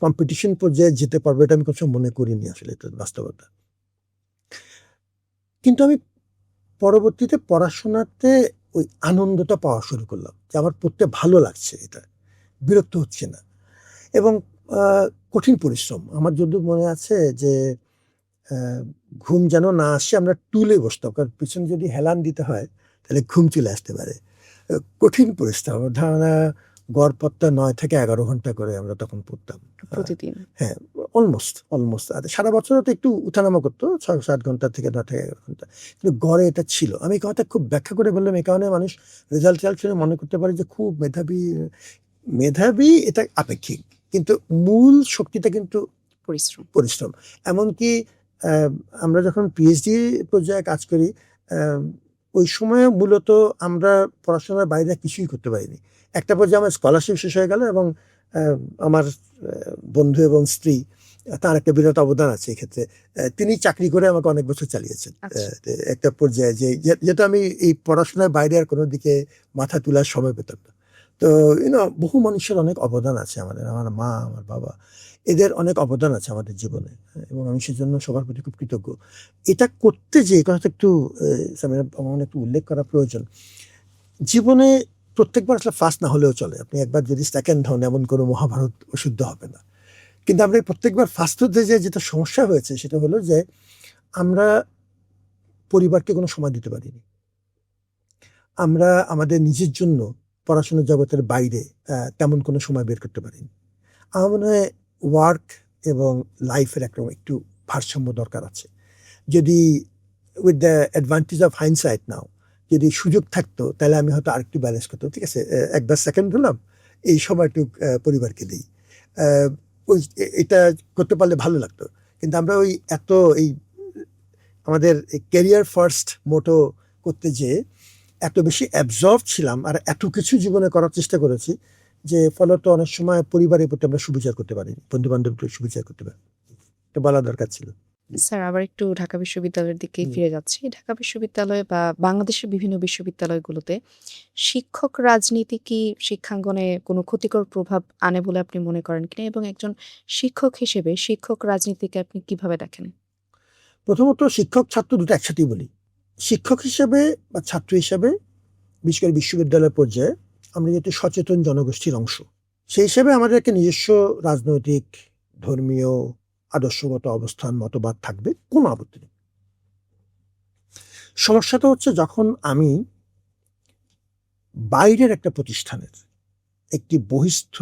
কম্পিটিশন পর্যায়ে যেতে পারবো এটা আমি কোনো সময় মনে করিনি, আসলে এটা বাস্তবতা। কিন্তু আমি পরবর্তীতে পড়াশোনাতে ওই আনন্দটা পাওয়া শুরু করলাম যে আমার পড়তে ভালো লাগছে, এটা বিরক্ত হচ্ছে না। এবং কঠিন পরিশ্রম আমার যদিও মনে আছে যে ঘুম যেন না আসে, আমরা টুলে বসতাম, কারণ পিছনে যদি হেলান দিতে হয় তাহলে ঘুম চলে আসতে পারে। কঠিন পরিশ্রম, ধারণা গড়পড়তা 9 থেকে 11 ঘন্টা করে আমরা তখন পড়তাম। প্রতিদিন? হ্যাঁ, অলমোস্ট অলমোস্ট। আর সারা বছরও তো একটু উঠানামা করতো, 6-7 ঘন্টা থেকে 9 থেকে 11 ঘন্টা, কিন্তু গড়ে এটা ছিল। আমি এই কথাটা খুব ব্যাখ্যা করে বললাম এই কারণে মানুষ রেজাল্ট শুনে মনে করতে পারে যে খুব মেধাবী। মেধাবী এটা আপেক্ষিক, কিন্তু মূল শক্তিটা কিন্তু পরিশ্রম। পরিশ্রম। এমনকি আহ, আমরা যখন পিএইচডি পর্যায়ে কাজ করি, আহ, ওই সময়ে মূলত আমরা পড়াশোনার বাইরে কিছুই করতে পারিনি। একটা পর্যায়ে আমার স্কলারশিপ শেষ হয়ে গেল, এবং আমার বন্ধু এবং স্ত্রী, তার একটা বিরাট অবদান আছে এক্ষেত্রে। তিনি চাকরি করে আমাকে অনেক বছর চালিয়েছেন। আচ্ছা। একটা পর্যায়ে যেটা আমি এই পড়াশোনার বাইরে আর কোনো দিকে মাথা তোলার সময় পেতাম না। তো বহু মানুষের অনেক অবদান আছে আমাদের, আমার মা, আমার বাবা, এদের অনেক অবদান আছে আমাদের জীবনে, এবং আমি সেজন্য সবার প্রতি খুব কৃতজ্ঞ। এটা করতে যে কথাটা একটু সামিরা, আমার একটু উল্লেখ করা প্রয়োজন। জীবনে প্রত্যেকবার আসলে ফার্স্ট না হলেও চলে, আপনি একবার যদি সেকেন্ড হন এমন কোনো মহাভারত অশুদ্ধ হবে না। কিন্তু আমরা প্রত্যেকবার ফার্স্ট হতে যে যেটা সমস্যা হয়েছে সেটা হলো যে আমরা পরিবারকে কোনো সময় দিতে পারিনি। আমরা আমাদের নিজের জন্য পড়াশোনার জগতের বাইরে তেমন কোনো সময় বের করতে পারিনি। আমার মনে হয় ওয়ার্ক এবং লাইফের একটু ভারসাম্য দরকার আছে। যদি উইথ দ্য অ্যাডভান্টেজ অফ হাইন্ডসাইট নাও, যদি সুযোগ থাকতো তাহলে আমি হয়তো আরেকটু ব্যালেন্স করতাম। ঠিক আছে, একবার সেকেন্ড হলাম, এই সময়টুক পরিবারকে দিই, ওই এটা করতে পারলে ভালো লাগতো। কিন্তু আমরা ওই এই আমাদের ক্যারিয়ার ফার্স্ট মোটো করতে যেয়ে এত বেশি অ্যাবজর্ব ছিলাম আর এত কিছু জীবনে করার চেষ্টা করেছি যে ফলত অনেক সময় পরিবারের প্রতি আমরা সুবিচার করতে পারি, বন্ধু বান্ধবের প্রতি সুবিচার করতে পারি। এটা বলা দরকার ছিল। স্যার আবার একটু ঢাকা বিশ্ববিদ্যালয়ের দিকেই হুম। ফিরে যাচ্ছি। ঢাকা বিশ্ববিদ্যালয় বা বাংলাদেশের বিভিন্ন বিশ্ববিদ্যালয়গুলোতে শিক্ষক রাজনীতি কি শিক্ষাঙ্গনে কোনো ক্ষতিকর প্রভাব আনে বলে আপনি মনে করেন কিনা? এবং একজন শিক্ষক হিসেবে শিক্ষক রাজনীতিকে আপনি কিভাবে দেখেন? প্রথমত শিক্ষক ছাত্র দুটো একসাথেই বলি। শিক্ষক হিসেবে বা ছাত্র হিসেবে বিশেষ করে বিশ্ববিদ্যালয় পর্যায়ে আমরা যেহেতু সচেতন জনগোষ্ঠীর অংশ, সেই হিসেবে আমাদের একটা নিজস্ব রাজনৈতিক, ধর্মীয়, আদর্শগত অবস্থান, মতবাদ থাকবে, কোনো আপত্তি নেই। সমস্যাটা হচ্ছে যখন আমি বাইরের একটা প্রতিষ্ঠানের, একটি বহিস্থ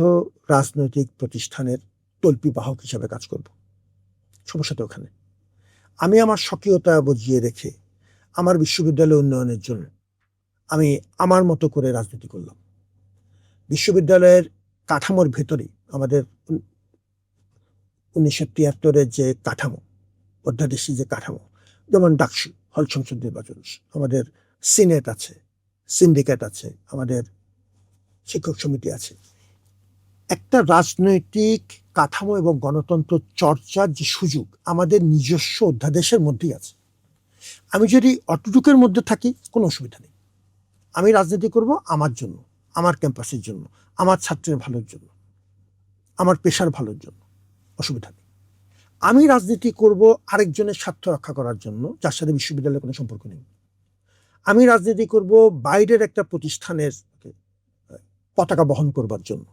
রাজনৈতিক প্রতিষ্ঠানের তল্পিবাহক হিসেবে কাজ করব। সমস্যাটা ওখানে। আমি আমার স্বকীয়তা বজিয়ে রেখে আমার বিশ্ববিদ্যালয় উন্নয়নের জন্য আমি আমার মতো করে রাজনীতি করলাম। বিশ্ববিদ্যালয়ের কাঠামোর ভেতরেই আমাদের 1973-এর যে কাঠামো, অধ্যাদেশী যে কাঠামো, যেমন ডাকসু, হল সংসদ নির্বাচন, আমাদের সিনেট আছে, সিন্ডিকেট আছে, আমাদের শিক্ষক সমিতি আছে। একটা রাজনৈতিক কাঠামো এবং গণতন্ত্র চর্চার যে সুযোগ আমাদের নিজস্ব অধ্যাদেশের মধ্যেই আছে। আমি যদি অতটুকুর মধ্যে থাকি, কোনো অসুবিধা নেই। আমি রাজনীতি করব আমার জন্য, আমার ক্যাম্পাসের জন্য, আমার ছাত্রের ভালোর জন্য, আমার পেশার ভালোর জন্য, অসুবিধা নেই। আমি রাজনীতি করব আরেকজনের স্বার্থ রক্ষা করার জন্য, যার সাথে বিশ্ববিদ্যালয়ের কোনো সম্পর্ক নেই। আমি রাজনীতি করব বাইরের একটা প্রতিষ্ঠানের পতাকা বহন করবার জন্য,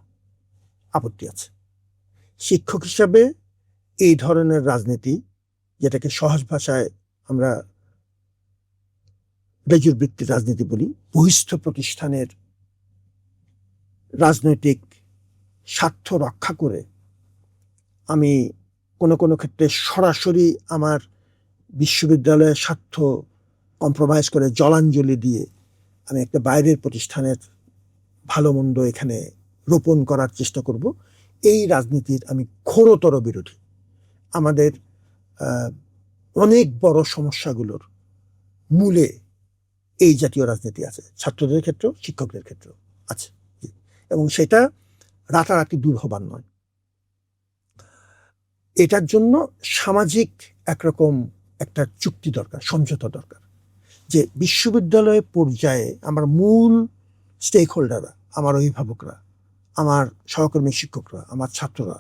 আপত্তি আছে। শিক্ষক হিসাবে এই ধরনের রাজনীতি, যেটাকে সহজ ভাষায় আমরা বেজুর বৃত্তির রাজনীতি বলি, বহিস্থ প্রতিষ্ঠানের রাজনৈতিক স্বার্থ রক্ষা করে আমি কোনো কোনো ক্ষেত্রে সরাসরি আমার বিশ্ববিদ্যালয়ের স্বার্থ কম্প্রোমাইজ করে জলাঞ্জলি দিয়ে আমি একটা বাইরের প্রতিষ্ঠানের ভালো মন্দ এখানে রোপণ করার চেষ্টা করব, এই রাজনীতির আমি ঘোরতর বিরোধী। আমাদের অনেক বড় সমস্যাগুলোর মূলে এই জাতীয় রাজনীতি আছে, ছাত্রদের ক্ষেত্রেও শিক্ষকদের ক্ষেত্রেও আছে, এবং সেটা রাতারাতি দূর হবার নয়। এটার জন্য সামাজিক একরকম একটা চুক্তি দরকার, সমঝোতা দরকার, যে বিশ্ববিদ্যালয় পর্যায়ে আমার মূল স্টেক হোল্ডাররা, আমার অভিভাবকরা, আমার সহকর্মী শিক্ষকরা, আমার ছাত্ররা,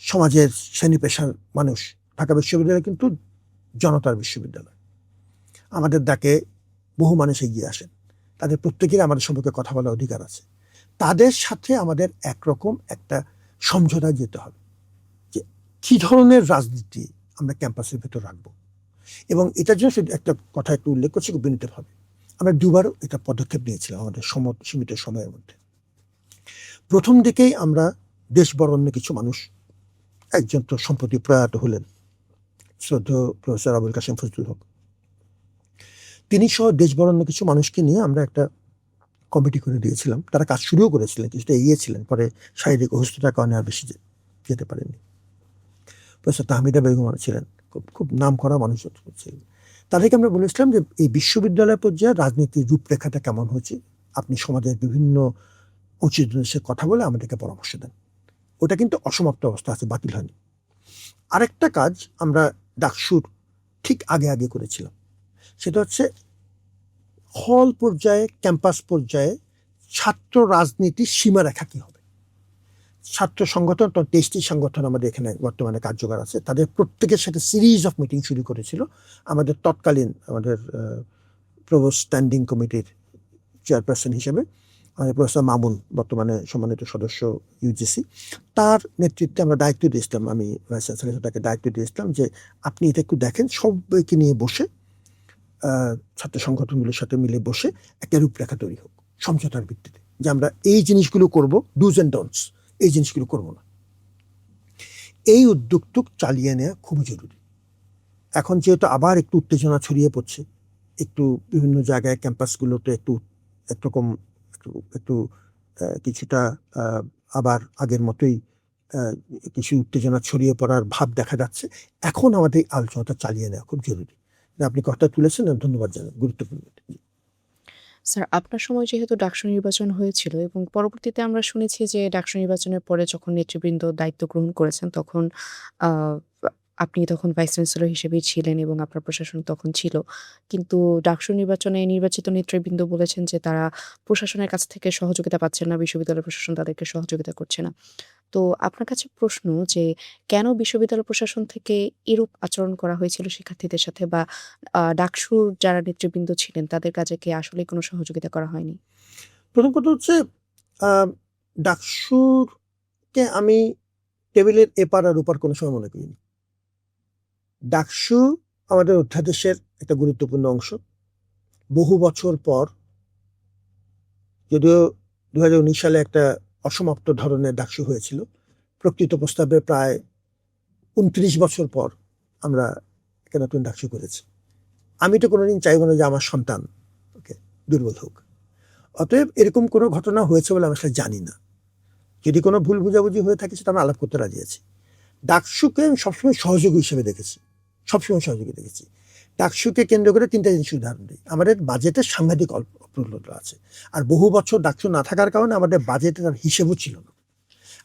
সমাজের শ্রেণী পেশার মানুষ। ঢাকা বিশ্ববিদ্যালয় কিন্তু জনতার বিশ্ববিদ্যালয়। আমাদের ডাকে বহু মানুষ এগিয়ে আসেন, তাদের প্রত্যেকের আমাদের সম্পর্কে কথা বলার অধিকার আছে। তাদের সাথে আমাদের একরকম একটা সমঝোতায় যেতে হবে যে কি ধরনের রাজনীতি আমরা ক্যাম্পাসের ভেতর রাখবো। এবং এটার জন্য একটা কথা একটু উল্লেখ করছি খুব বিনীতভাবে, আমরা দুবার এটা পদক্ষেপ নিয়েছিলাম আমাদের সীমিত সময়ের মধ্যে। প্রথম দিকেই আমরা দেশ বরণ্য কিছু মানুষ, একজন তো সম্প্রতি প্রয়াত হলেন শ্রদ্ধেয় প্রফেসর আবুল কাশেম ফজলুল হক, তিনি সহ দেশ বরণ্য কিছু মানুষকে নিয়ে আমরা একটা কমিটি করে দিয়েছিলাম। তারা কাজ শুরুও করেছিলেন, কিছুটা এগিয়েছিলেন, পরে শারীরিক অসুস্থতার কারণে আর বেশি যেতে পারেননি। প্রফেসর তাহমিদা বেগম ছিলেন, খুব নাম করা মানুষ ছিলেন। তাদেরকে আমরা বলেছিলাম যে এই বিশ্ববিদ্যালয় পর্যায়ে রাজনীতির রূপরেখাটা কেমন হয়েছে, আপনি সমাজের বিভিন্ন অংশীদারদের সাথে কথা বলে আমাদেরকে পরামর্শ দেন। ওটা কিন্তু অসমাপ্ত অবস্থা আছে, বাতিল হয়নি। আরেকটা কাজ আমরা ডাকসুর ঠিক আগে আগে করেছিলাম, সেটা হচ্ছে হল পর্যায়ে, ক্যাম্পাস পর্যায়ে ছাত্র রাজনীতির সীমারেখা কি হবে। ছাত্র সংগঠন, 23টি সংগঠন আমাদের এখানে বর্তমানে কার্যকর আছে, তাদের প্রত্যেকের সাথে সিরিজ অফ মিটিং শুরু করেছিল আমাদের তৎকালীন আমাদের প্রভোস্ট স্ট্যান্ডিং কমিটির চেয়ারপারসন হিসেবে আমাদের প্রফেসর মামুন, বর্তমানে সম্মানিত সদস্য ইউজিসি, তার নেতৃত্বে আমরা দায়িত্ব দিয়েছিলাম, আমি ভাইস চ্যান্সেলর তাকে দায়িত্ব দিয়েছিলাম যে আপনি এটা একটু দেখেন, সবাইকে নিয়ে বসে ছাত্র সংগঠনগুলোর সাথে মিলে বসে একটা রূপরেখা তৈরি হোক সমঝোতার ভিত্তিতে, যে আমরা এই জিনিসগুলো করব, ডুজ অ্যান্ড ডোন্টস, এই জিনিসগুলো করব না। এই উদ্যোগটুক চালিয়ে নেওয়া খুবই জরুরি। এখন যেহেতু আবার একটু উত্তেজনা ছড়িয়ে পড়ছে, একটু বিভিন্ন জায়গায় ক্যাম্পাসগুলোতে একরকম একটু কিছুটা আবার আগের মতোই কিছু উত্তেজনা ছড়িয়ে পড়ার ভাব দেখা যাচ্ছে। এখন আমাদের আলোচনাটা চালিয়ে নেওয়া খুব জরুরি। আপনি কথা তুলেছেন, ধন্যবাদ জানাই, গুরুত্বপূর্ণ। স্যার, আপনার সময় যেহেতু ডাকসু নির্বাচন হয়েছিল এবং পরবর্তীতে আমরা শুনেছি যে ডাকসু নির্বাচনের পরে যখন নেতৃবৃন্দ দায়িত্ব গ্রহণ করেছেন তখন আ আপনি তখন ভাইস চ্যান্সেলর হিসেবেই ছিলেন এবং আপনার প্রশাসন তখন ছিল। কিন্তু ডাকসু নির্বাচনে নির্বাচিত নেতৃবৃন্দ বলেছেন যে তারা প্রশাসনের কাছ থেকে সহযোগিতা পাচ্ছেন না, বিশ্ববিদ্যালয় প্রশাসন তাদেরকে সহযোগিতা করছে না। তো আপনার কাছে প্রশ্ন যে কেন বিশ্ববিদ্যালয় প্রশাসন থেকে এরূপ আচরণ করা হয়েছিল শিক্ষার্থীদের সাথে বা ডাকসুর যারা নেতৃবৃন্দ ছিলেন তাদের কাছে কি আসলেই কোনো সহযোগিতা করা হয়নি? প্রথম কথা হচ্ছে আ ডাকসুরকে আমি টেবিলের এপার আর ওপার কোনো সময় মনে করিনি। ডাকসু আমাদের অধ্যাদেশের একটা গুরুত্বপূর্ণ অংশ। বহু বছর পর যদিও ২০১৯ সালে একটা অসমাপ্ত ধরনের ডাকসু হয়েছিল। প্রকৃত প্রস্তাবে প্রায় ২৯ বছর পর আমরা একটা নতুন ডাকসু করেছি। আমি তো কোনোদিন চাইব না যে আমার সন্তান ওকে দুর্বল হোক। অতএব এরকম কোনো ঘটনা হয়েছে বলে আমি আসলে জানি না। যদি কোনো ভুল বোঝাবুঝি হয়ে থাকে সেটা আমরা আলাপ করতে রাজি আছি। ডাকসুকে আমি সবসময় সহযোগী হিসেবে দেখেছি। সবসময় সহযোগী দেখেছি। ডাকসুকে কেন্দ্র করে ৩ টা জিনিস উদাহরণ দিই। আমাদের বাজেটের সাংঘাতিক অপ্রতুলতা আছে। আর বহু বছর ডাকসু না থাকার কারণে আমাদের বাজেটের আর হিসেবও ছিল না।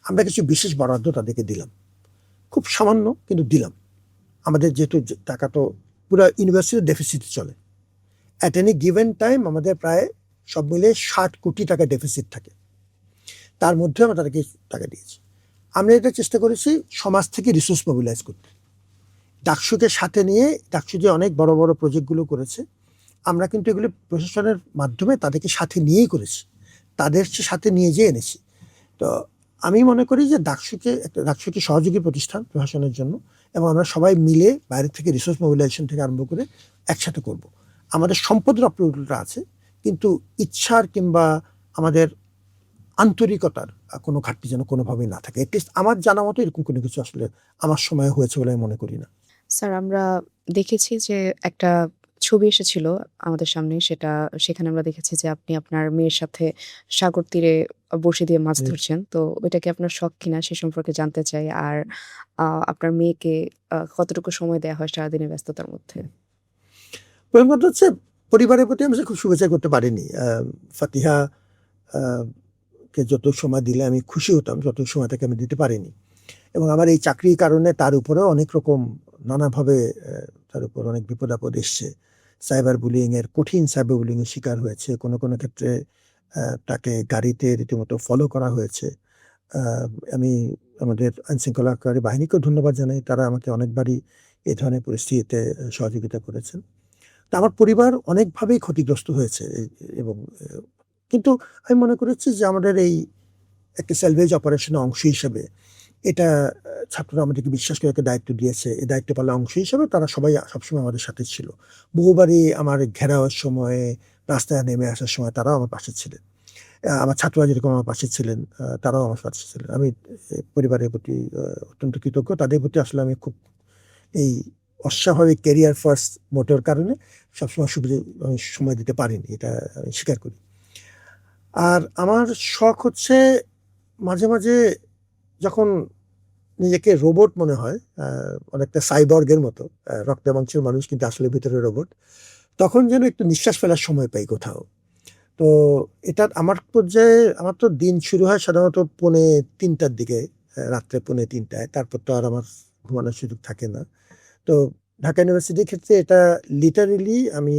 আমরা কিছু বিশেষ বরাদ্দ তাদেরকে দিলাম। খুব সামান্য কিন্তু দিলাম। আমাদের যেহেতু টাকা তো পুরা ইউনিভার্সিটির ডেফিসিটে চলে। অ্যাট এনি গিভেন টাইম আমাদের প্রায় সব মিলিয়ে ৬০ কোটি টাকা ডেফিসিট থাকে। তার মধ্যে আমরা তাদেরকে টাকা দিয়েছি। আমরা এটা চেষ্টা করেছি সমাজ থেকে রিসোর্স মোবিলাইজ করতে। ডাকসুকে সাথে নিয়ে ডাকসু যে অনেক বড় বড় প্রজেক্টগুলো করেছে আমরা কিন্তু এগুলো প্রশাসনের মাধ্যমে তাদেরকে সাথে নিয়েই করেছি। তাদের সাথে নিয়ে যেয়ে এনেছি। তো আমি মনে করি যে ডাকসুকে সহযোগী প্রতিষ্ঠান প্রশাসনের জন্য এবং আমরা সবাই মিলে বাইরে থেকে রিসোর্স মোবিলাইজেশন থেকে আরম্ভ করে একসাথে করব। আমাদের সম্পদের অপ্রতুলতা আছে কিন্তু ইচ্ছার কিংবা আমাদের আন্তরিকতার কোনো ঘাটতি যেন কোনোভাবেই না থাকে। এটলিস্ট আমার জানা মতো এরকম কোনো কিছু আসলে আমার সময়ে হয়েছে বলে আমি মনে করি না। স্যার, আমরা দেখেছি যে একটা ছবি এসেছিল আমাদের সামনে সেখানে আমরা দেখেছি যে আপনি আপনার মেয়ের সাথে সাগর তীরে বড়শি দিয়ে মাছ জি। ধরছেন। তো ওইটা কি আপনার শখ কিনা সে সম্পর্কে জানতে চাই। আর আপনার মেয়েকে কতটুকু সময় দেয়া হয় সারাদিনের ব্যস্ততার মধ্যে? প্রথম কথা হচ্ছে পরিবারের প্রতি আমি খুব শুভেচ্ছা করতে পারিনি। ফাতিহা আ কে যত সময় দিলে আমি খুশি হতাম, তত সময় তাকে আমি দিতে পারিনি। এবং আমার এই চাকরির কারণে তার উপরেও অনেক রকম নানাভাবে তার উপর অনেক বিপদ-আপদ এসছে। সাইবার বুলিং এর কঠিন সাইবার বুলিং এর শিকার হয়েছে। কোনো ক্ষেত্রে তাকে গাড়িতে রীতিমতো ফলো করা হয়েছে। আ আমি আমাদের আইনশৃঙ্খলাকারী বাহিনীকেও ধন্যবাদ জানাই। তারা আমাকে অনেকবারই এ ধরনের পরিস্থিতিতে সহযোগিতা করেছেন। তো আমার পরিবার অনেকভাবেই ক্ষতিগ্রস্ত হয়েছে এবং কিন্তু আমি মনে করেছি যে আমাদের এই একটা স্যালভেজ অপারেশনের অংশ হিসেবে এটা ছাত্ররা আমাদেরকে বিশ্বাস করে একটা দায়িত্ব দিয়েছে। এই দায়িত্ব পালনের অংশ হিসেবে তারা সবাই সবসময় আমাদের সাথে ছিল। বহুবারই আমার ঘেরাওয়ের সময়ে, রাস্তায় নেমে আসার সময় তারাও আমার পাশে ছিলেন। আমার ছাত্ররা যেরকম আমার পাশে ছিলেন, তারাও আমার পাশে ছিলেন। আমি পরিবারের প্রতি অত্যন্ত কৃতজ্ঞ। তাদের প্রতি আসলে আমি খুব এই অস্বাভাবিক ক্যারিয়ার ফার্স্ট মোটোর কারণে সবসময় আমি সময় দিতে পারিনি। এটা আমি স্বীকার করি। আর আমার শখ হচ্ছে মাঝে যখন নিজেকে রোবট মনে হয়, অনেকটা সাইবর্গের মতো, রক্তে মাংসের মানুষ কিন্তু আসলে ভিতরে রোবট। তখন যেন একটু নিঃশ্বাস ফেলার সময় পাই কোথাও। তো এটা আমার পর্যায়ে আমার তো দিন শুরু হয় সাধারণত ৩:৩০ টার দিকে, রাত্রে ৩:৩০ টায়। তারপর তো আর আমার ঘুমানোর সুযোগ থাকে না। তো ঢাকা ইউনিভার্সিটির ক্ষেত্রে এটা লিটারেলি আমি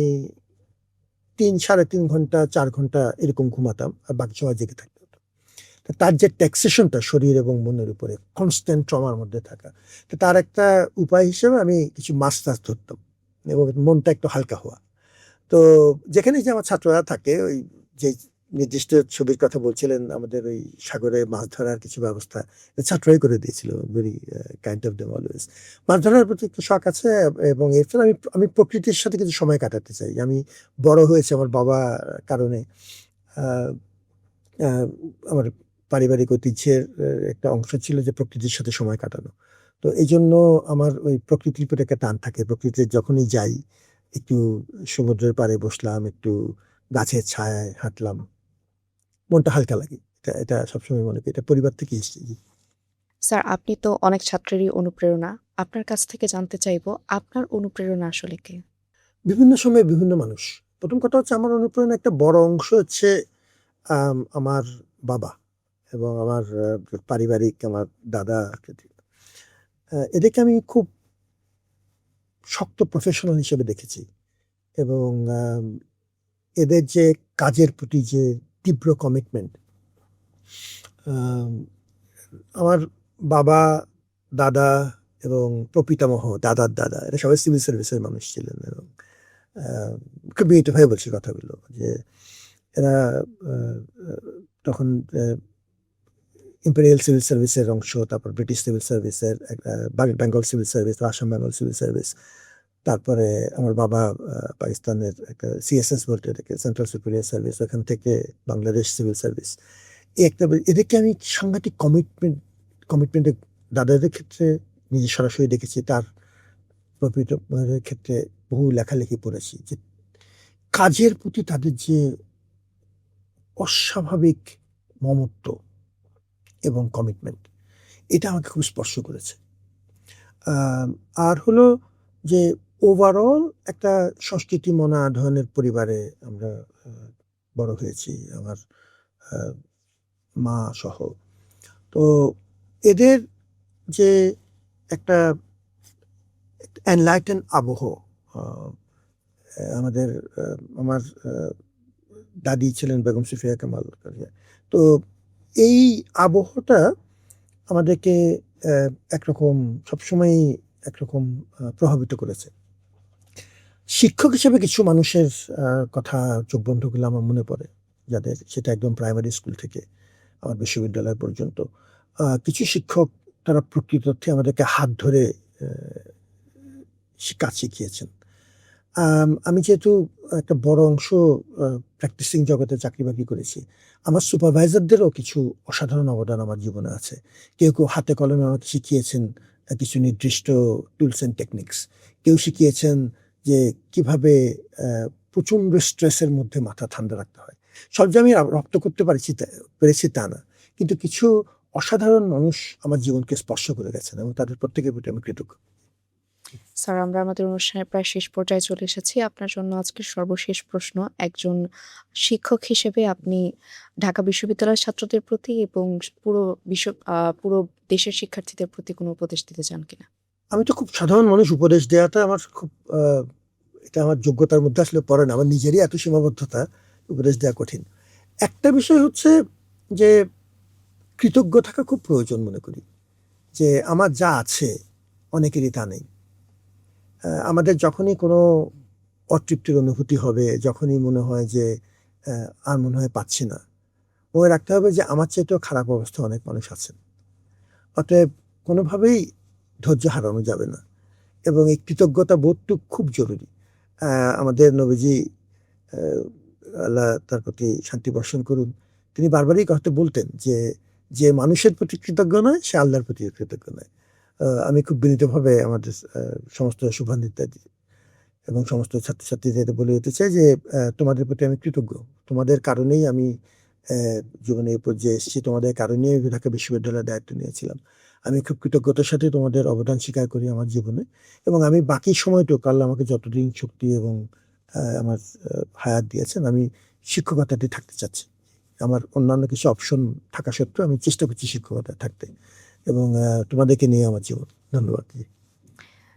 ৩ ঘন্টা ৪ ঘন্টা এরকম ঘুমাতাম। আর বাকি সময় জেগে থাকতে হতো। তো তার যে ট্যাক্সেশনটা শরীর এবং মনের উপরে কনস্ট্যান্ট ট্রমার মধ্যে থাকা। তো তার একটা উপায় হিসেবে আমি কিছু মাছ-টাছ ধরতাম এবং মনটা একটু হালকা হওয়া। তো যেখানেই যে আমার ছাত্ররা থাকে ওই যে নির্দিষ্ট ছবির কথা বলছিলেন আমাদের ওই সাগরে মাছ ধরার কিছু ব্যবস্থা ছাত্ররাই করে দিয়েছিল। Very kind of them always. মাছ ধরার প্রতি একটু শখ আছে এবং এরপর আমি প্রকৃতির সাথে কিছু সময় কাটাতে চাই। আমি বড় হয়েছি আমার বাবার কারণে। আ আ আমার পারিবারিক ঐতিহ্যের একটা অংশ ছিল যে প্রকৃতির সাথে সময় কাটানো। তো এইজন্য আমার ওই প্রকৃতির প্রতি একটা টান থাকে। প্রকৃতিতে যখনই যাই একটু সমুদ্রের পাড়ে বসলাম, একটু গাছের ছায়ায় হাঁটলাম। মনটা হালকা লাগে। এটা সবসময় মনে করি। এটা পরিবার থেকেই এসছে। জি। স্যার, আপনি তো অনেক ছাত্রেরই অনুপ্রেরণা। আপনার কাছ থেকে জানতে চাইবো আপনার অনুপ্রেরণা আসলে কে? বিভিন্ন সময়ে বিভিন্ন মানুষ। প্রথম কথা হচ্ছে আমার অনুপ্রেরণা একটা বড় অংশ হচ্ছে আমার বাবা এবং আমার পারিবারিক আমার দাদা। এদেরকে আমি খুব শক্ত প্রফেশনাল হিসেবে দেখেছি এবং এদের যে কাজের প্রতি যে তীব্র কমিটমেন্ট, আমার বাবা, দাদা এবং প্রপিতামহ, দাদার দাদা, এরা সবাই সিভিল সার্ভিসের মানুষ ছিলেন এবং খুব বিনীতভাবে বলছি কথাগুলো যে এরা তখন ইম্পেরিয়াল সিভিল সার্ভিসের অংশ, তারপর ব্রিটিশ সিভিল সার্ভিসের, Bengal civil service, Assam Bengal civil service, তারপরে আমার বাবা পাকিস্তানের একটা সিএসএস বলতে এটাকে, সেন্ট্রাল সুপিরিয়ার সার্ভিস, ওখান থেকে বাংলাদেশ সিভিল সার্ভিস। এই একটা এদেরকে আমি সাংঘাতিক কমিটমেন্টের দাদাদের ক্ষেত্রে নিজে সরাসরি দেখেছি, তার প্রকৃতদের ক্ষেত্রে বহু লেখালেখি পড়েছি যে কাজের প্রতি তাদের যে অস্বাভাবিক মমত্ব এবং কমিটমেন্ট, এটা আমাকে খুব স্পর্শ করেছে। আর হলো যে ওভারঅল একটা সংস্কৃতি মনা ধরনের পরিবারে আমরা বড় হয়েছি, আমার মা সহ। তো এদের যে একটা এনলাইটেন আবহ, আমাদের আমার দাদি ছিলেন বেগম সুফিয়া কামাল। তো এই আবহটা আমাদেরকে একরকম সবসময়ই একরকম প্রভাবিত করেছে। শিক্ষক হিসেবে কিছু মানুষের কথা চোখ বন্ধ করলে আমার মনে পড়ে, যাদের সেটা একদম প্রাইমারি স্কুল থেকে আমার বিশ্ববিদ্যালয় পর্যন্ত কিছু শিক্ষক, তারা প্রকৃত অর্থে আমাদেরকে হাত ধরে কাজ শিখিয়েছেন। আমি যেহেতু একটা বড় অংশ প্র্যাকটিসিং জগতে চাকরি বাকরি করেছি, আমার সুপারভাইজারদেরও কিছু অসাধারণ অবদান আমার জীবনে আছে। কেউ কেউ হাতে কলমে আমাকে শিখিয়েছেন কিছু নির্দিষ্ট টুলস অ্যান্ড টেকনিক্স। কেউ শিখিয়েছেন যে কিভাবে প্রচণ্ড স্ট্রেসের মধ্যে মাথা ঠান্ডা রাখতে হয়। সব যে আমি রপ্ত করতে পেরেছি তা না, কিন্তু কিছু অসাধারণ মানুষ আমার জীবনকে স্পর্শ করে গেছেন এবং তাদের প্রত্যেকের প্রতি আমি কৃতজ্ঞ। স্যার, আমরা আমাদের অনুষ্ঠানের প্রায় শেষ পর্যায়ে চলে এসেছি। আপনার জন্য আজকের সর্বশেষ প্রশ্ন, একজন শিক্ষক হিসেবে আপনি ঢাকা বিশ্ববিদ্যালয়ের ছাত্রদের প্রতি এবং পুরো দেশের শিক্ষার্থীদের প্রতি কোনো উপদেশ দিতে চান কিনা? আমি তো খুব সাধারণ মানুষ, উপদেশ দেওয়াটা আমার খুব এটা আমার যোগ্যতার মধ্যে আসলে পড়ে না, আমার নিজেরই এত সীমাবদ্ধতা, উপদেশ দেওয়া কঠিন। একটা বিষয় হচ্ছে যে কৃতজ্ঞ থাকা খুব প্রয়োজন মনে করি, যে আমার যা আছে অনেকেরই তা নেই। আমাদের যখনই কোনো অতৃপ্তির অনুভূতি হবে, যখনই মনে হয় যে আর মনে হয় পাচ্ছি না, মনে রাখতে হবে যে আমার চাইতেও খারাপ অবস্থা অনেক মানুষ আছেন। অতএব কোনোভাবেই ধৈর্য হারানো যাবে না এবং এই কৃতজ্ঞতা বোধটুকু খুব জরুরি। আমাদের নবীজি, আল্লাহ তার প্রতি শান্তি বর্ষণ করুন, তিনি বারবারই কথা বলতেন যে যে মানুষের প্রতি কৃতজ্ঞ নয় সে আল্লাহর প্রতি কৃতজ্ঞ নয়। আমি খুব বিনীতভাবে আমাদের সমস্ত শুভান্বিতা এবং সমস্ত ছাত্রছাত্রীদের বলে দিতে চাই যে তোমাদের প্রতি আমি কৃতজ্ঞ। তোমাদের কারণেই আমি জীবনে এই পর্যায়ে এসেছি, তোমাদের কারণেই আমি ঢাকা বিশ্ববিদ্যালয়ের দায়িত্ব নিয়েছিলাম। আমি খুব কৃতজ্ঞতার সাথে তোমাদের অবদান স্বীকার করি আমার জীবনে, এবং আমি বাকি সময়টুকু আল্লাহ আমাকে যতদিন শক্তি এবং আমার হায়াত দিয়েছেন, আমি শিক্ষকতাতে থাকতে চাচ্ছি। আমার অন্যান্য কিছু অপশন থাকা সত্ত্বেও আমি চেষ্টা করছি শিক্ষকতায় থাকতে এবং তোমাদেরকে নিয়ে আমার জীবন। ধন্যবাদ।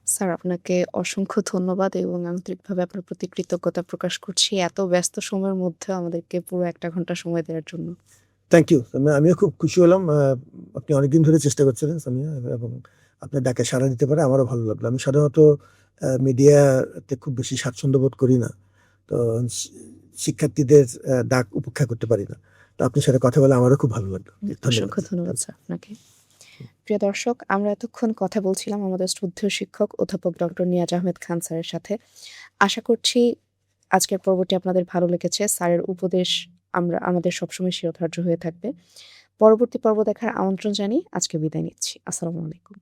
স্যার, আপনাকে অসংখ্য ধন্যবাদ এবং আন্তরিকভাবে আপনার প্রতি কৃতজ্ঞতা প্রকাশ করছি এত ব্যস্ত সময়ের মধ্যেও আমাদেরকে পুরো ১টা ঘন্টা সময় দেওয়ার জন্য। Thank you. আমিও খুব খুশি হলাম। আপনি অনেকদিন ধরে চেষ্টা করছিলেন সামিয়া, এবং আপনার ডাকে সাড়া দিতে পারে আমারও ভালো লাগলো। আমি সাধারণত মিডিয়াতে খুব বেশি স্বাচ্ছন্দ্য বোধ করি না, তো শিক্ষার্থীদের ডাক উপেক্ষা করতে পারি না। তো আপনার সাথে কথা বলে আমারও খুব ভালো লাগলো। অসংখ্য ধন্যবাদ স্যার আপনাকে। প্রিয় দর্শক, আমরা এতক্ষণ কথা বলছিলাম আমাদের শ্রদ্ধেয় শিক্ষক অধ্যাপক ডক্টর নিয়াজ আহমেদ খান স্যারের সাথে। আশা করছি আজকের পর্বটি আপনাদের ভালো লেগেছে। স্যারের উপদেশ আমাদের সবসময় শিরোধার্য হয়ে থাকবে। পরবর্তী পর্ব দেখার আমন্ত্রণ জানিয়ে আজকে বিদায় নিচ্ছি। আসসালামু আলাইকুম।